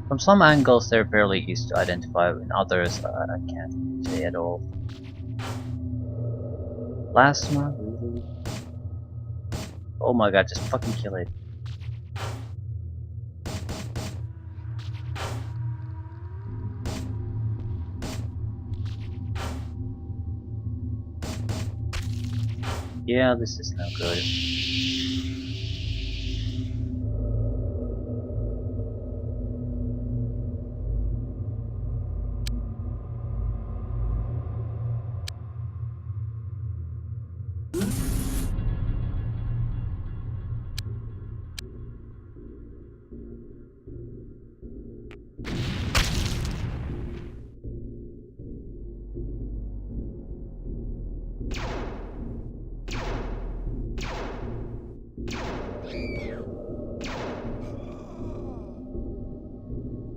From some angles they're fairly easy to identify, in others I can't say at all. Plasma? Really? Oh my god, just fucking kill it. Yeah, this is no good.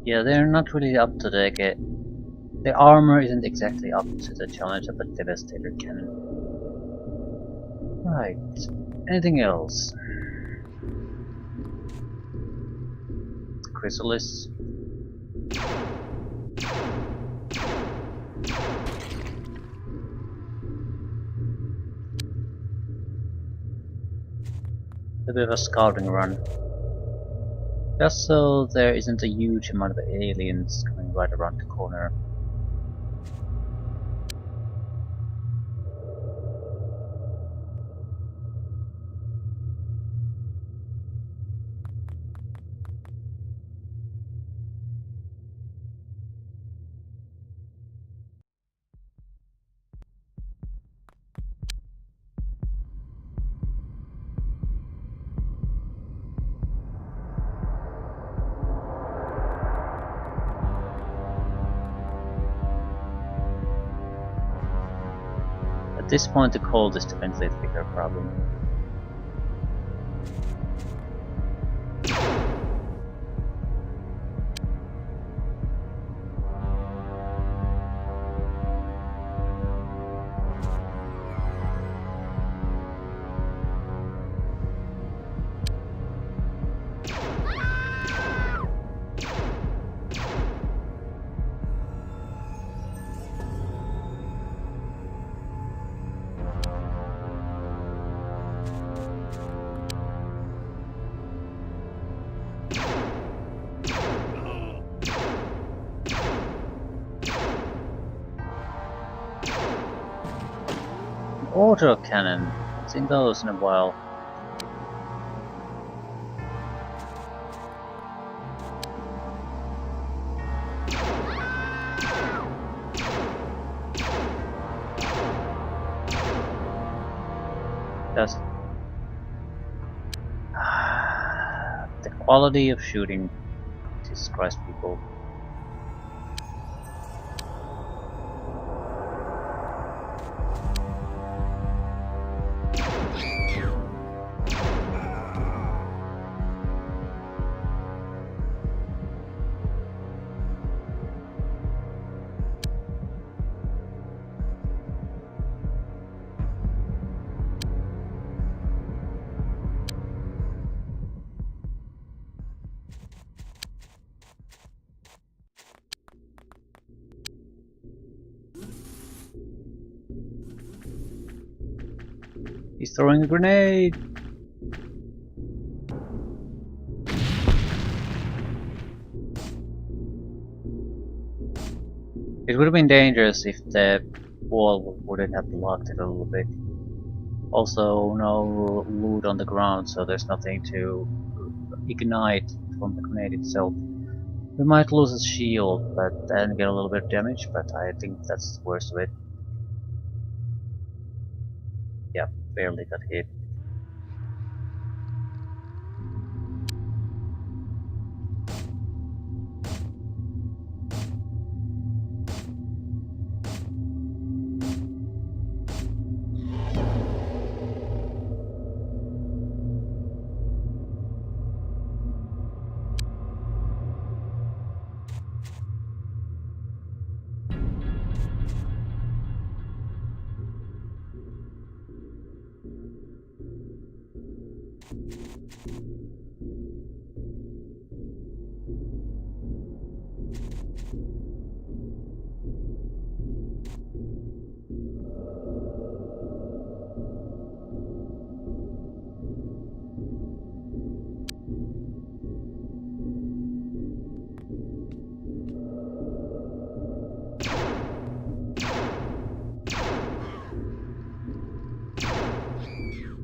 Yeah, they're not really up to the armor isn't exactly up to the challenge of a Devastator cannon. Right. Anything else? Chrysalis. A bit of a scouting run. Just so there isn't a huge amount of aliens coming right around the corner. At this point the cold is definitely the bigger problem. Auto cannon. Haven't seen those in a while. Just the quality of shooting. Jesus Christ, people. He's throwing a grenade! It would have been dangerous if the wall wouldn't have blocked it a little bit. Also, no loot on the ground, so there's nothing to ignite from the grenade itself. We might lose his shield, but and get a little bit of damage, but I think that's the worst of it. Yeah, barely got hit.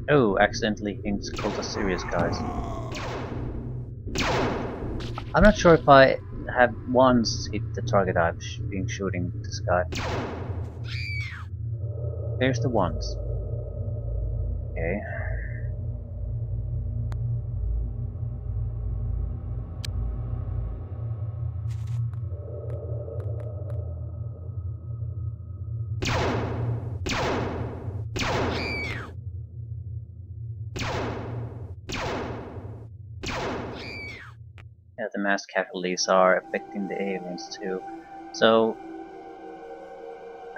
Oh, accidentally hitting Culta Sirius, guys. I'm not sure if I have once hit the target I've been shooting this guy. There's the ones. Okay. Yeah, the mass casualties are affecting the aliens too. So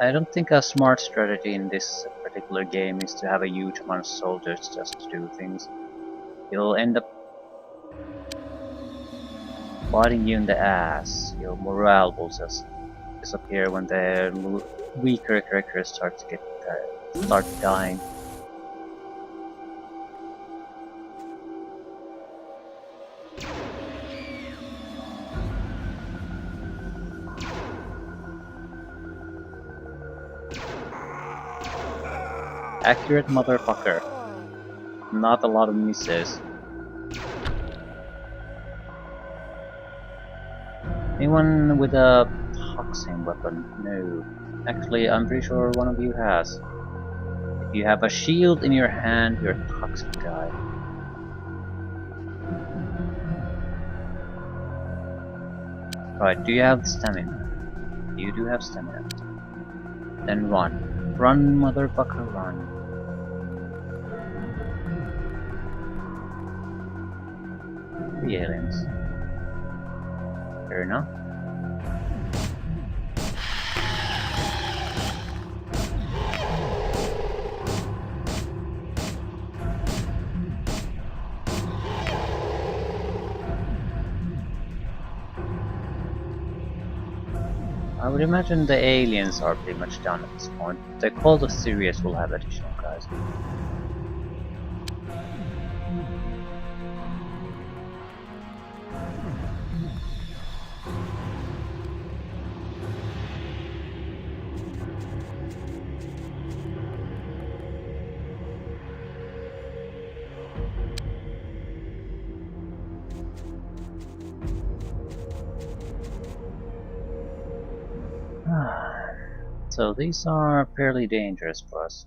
I don't think a smart strategy in this particular game is to have a huge amount of soldiers just to do things. You'll end up biting you in the ass. Your morale will just disappear when the weaker characters start dying. Accurate motherfucker. Not a lot of misses. Anyone with a toxin weapon? No. Actually, I'm pretty sure one of you has. If you have a shield in your hand, you're a toxic guy. Right, do you have stamina? You do have stamina. Then run. Run, motherfucker, run. The aliens. Fair enough. I would imagine the aliens are pretty much done at this point. The Cult of Sirius will have additional guys. So these are fairly dangerous for us.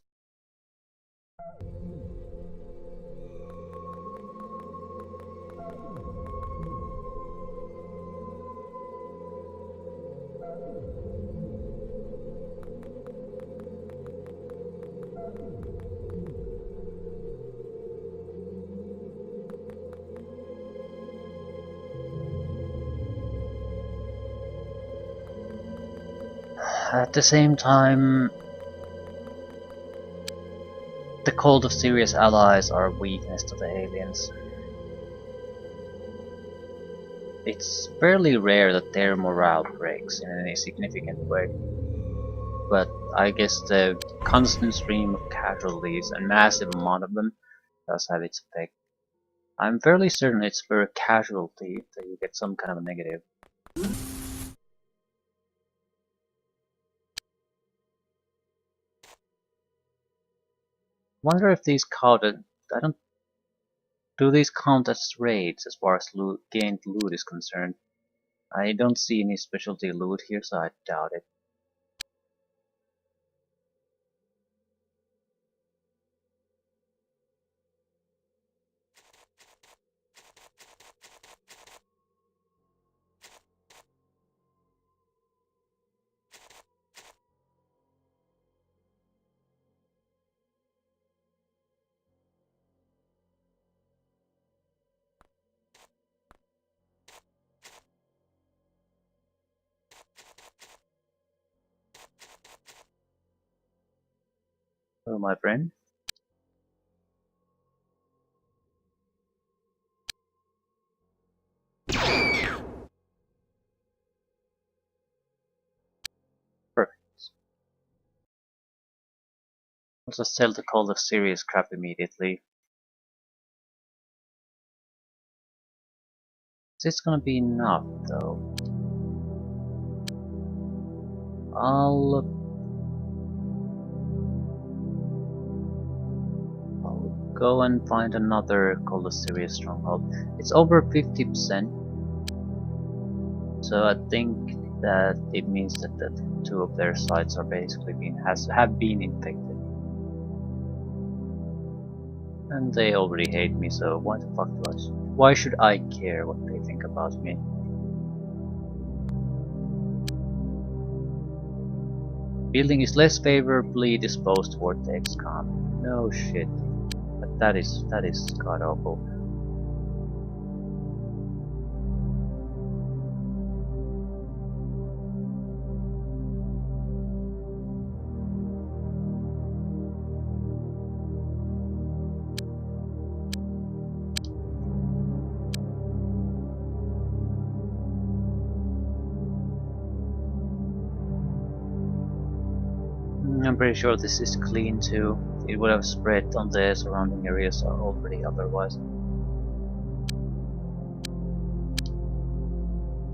At the same time, the Cult of Sirius allies are a weakness to the aliens. It's fairly rare that their morale breaks in any significant way, but I guess the constant stream of casualties and massive amount of them does have its effect. I'm fairly certain it's per casualty that you get some kind of a negative. Wonder if these counted. I don't. Do these count as raids as far as gained loot is concerned? I don't see any specialty loot here, so I doubt it. Oh, my friend. Perfect. Let's just sell the Cult of Sirius crap immediately. Is this gonna be enough, though? I'll go and find another Cult of Sirius stronghold. It's over 50%, so I think that it means that the two of their sites are basically have been infected. And they already hate me, so why the fuck do I? Why should I care what they think about me? Building is less favorably disposed toward the XCOM. No shit. But that is god awful. I'm pretty sure this is clean too. It would have spread on the surrounding areas already otherwise.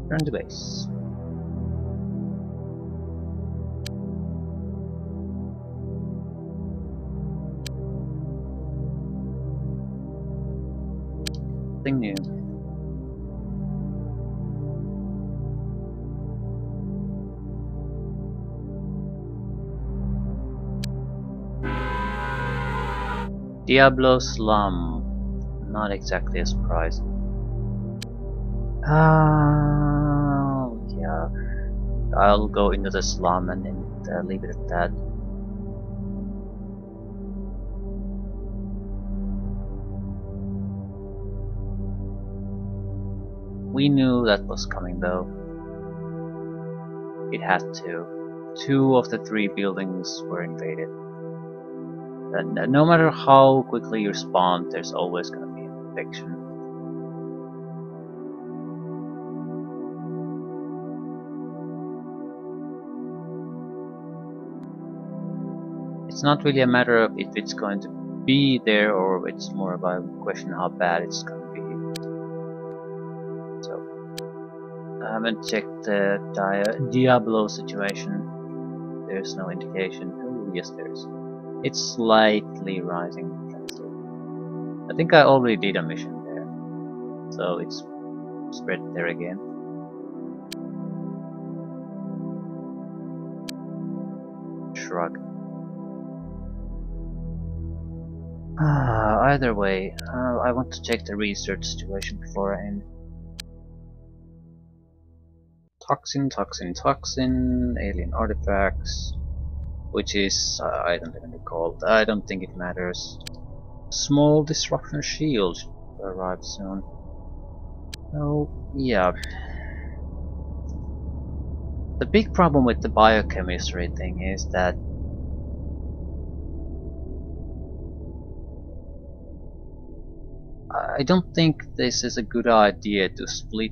Turn to base. Nothing new. Diablo Slum. Not exactly a surprise. Yeah. I'll go into the slum and then leave it at that. We knew that was coming though. It had to. 2 of the 3 buildings were invaded. And no matter how quickly you respond, there's always gonna be an infection. It's not really a matter of if it's going to be there, or it's more about a question how bad it's going to be. So, I haven't checked the Diablo situation. There's no indication. Oh, yes, there is. It's slightly rising. I think I already did a mission there, so it's spread there again. Shrug. Either way, I want to check the research situation before I end. Toxin, alien artifacts, which is, I don't even recall, I don't think it matters. Small disruption shield should arrive soon. Oh, yeah. The big problem with the biochemistry thing is that I don't think this is a good idea to split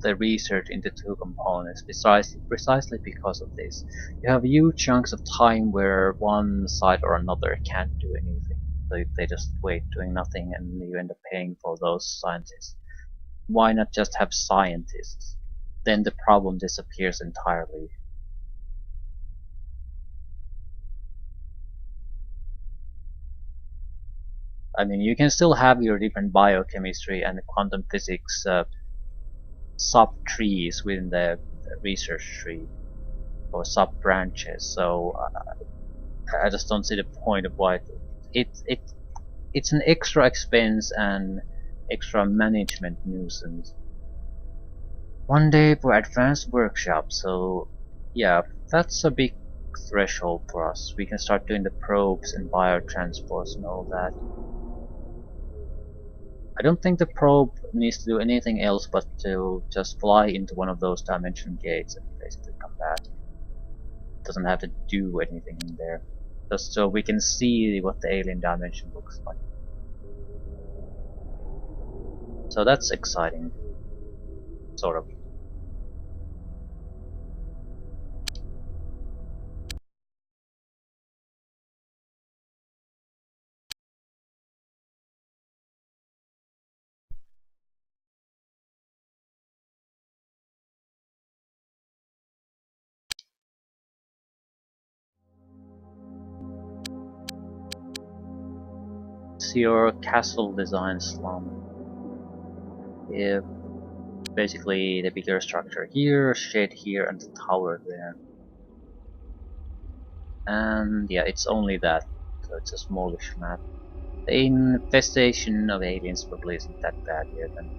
the research into 2 components, precisely because of this. You have huge chunks of time where one side or another can't do anything. So they just wait doing nothing and you end up paying for those scientists. Why not just have scientists? Then the problem disappears entirely. I mean, you can still have your different biochemistry and quantum physics sub-trees within the research tree, or sub-branches, so I just don't see the point of why it's an extra expense and extra management nuisance. One day for advanced workshop, so yeah, that's a big threshold for us. We can start doing the probes and biotransports and all that. I don't think the probe needs to do anything else but to just fly into one of those dimension gates and basically come back. It doesn't have to do anything in there. Just so we can see what the alien dimension looks like. So that's exciting. Sort of. It's your castle design slum. Yeah, basically the bigger structure here, shed here, and the tower there. And yeah, it's only that, so it's a smallish map. The infestation of aliens probably isn't that bad here then.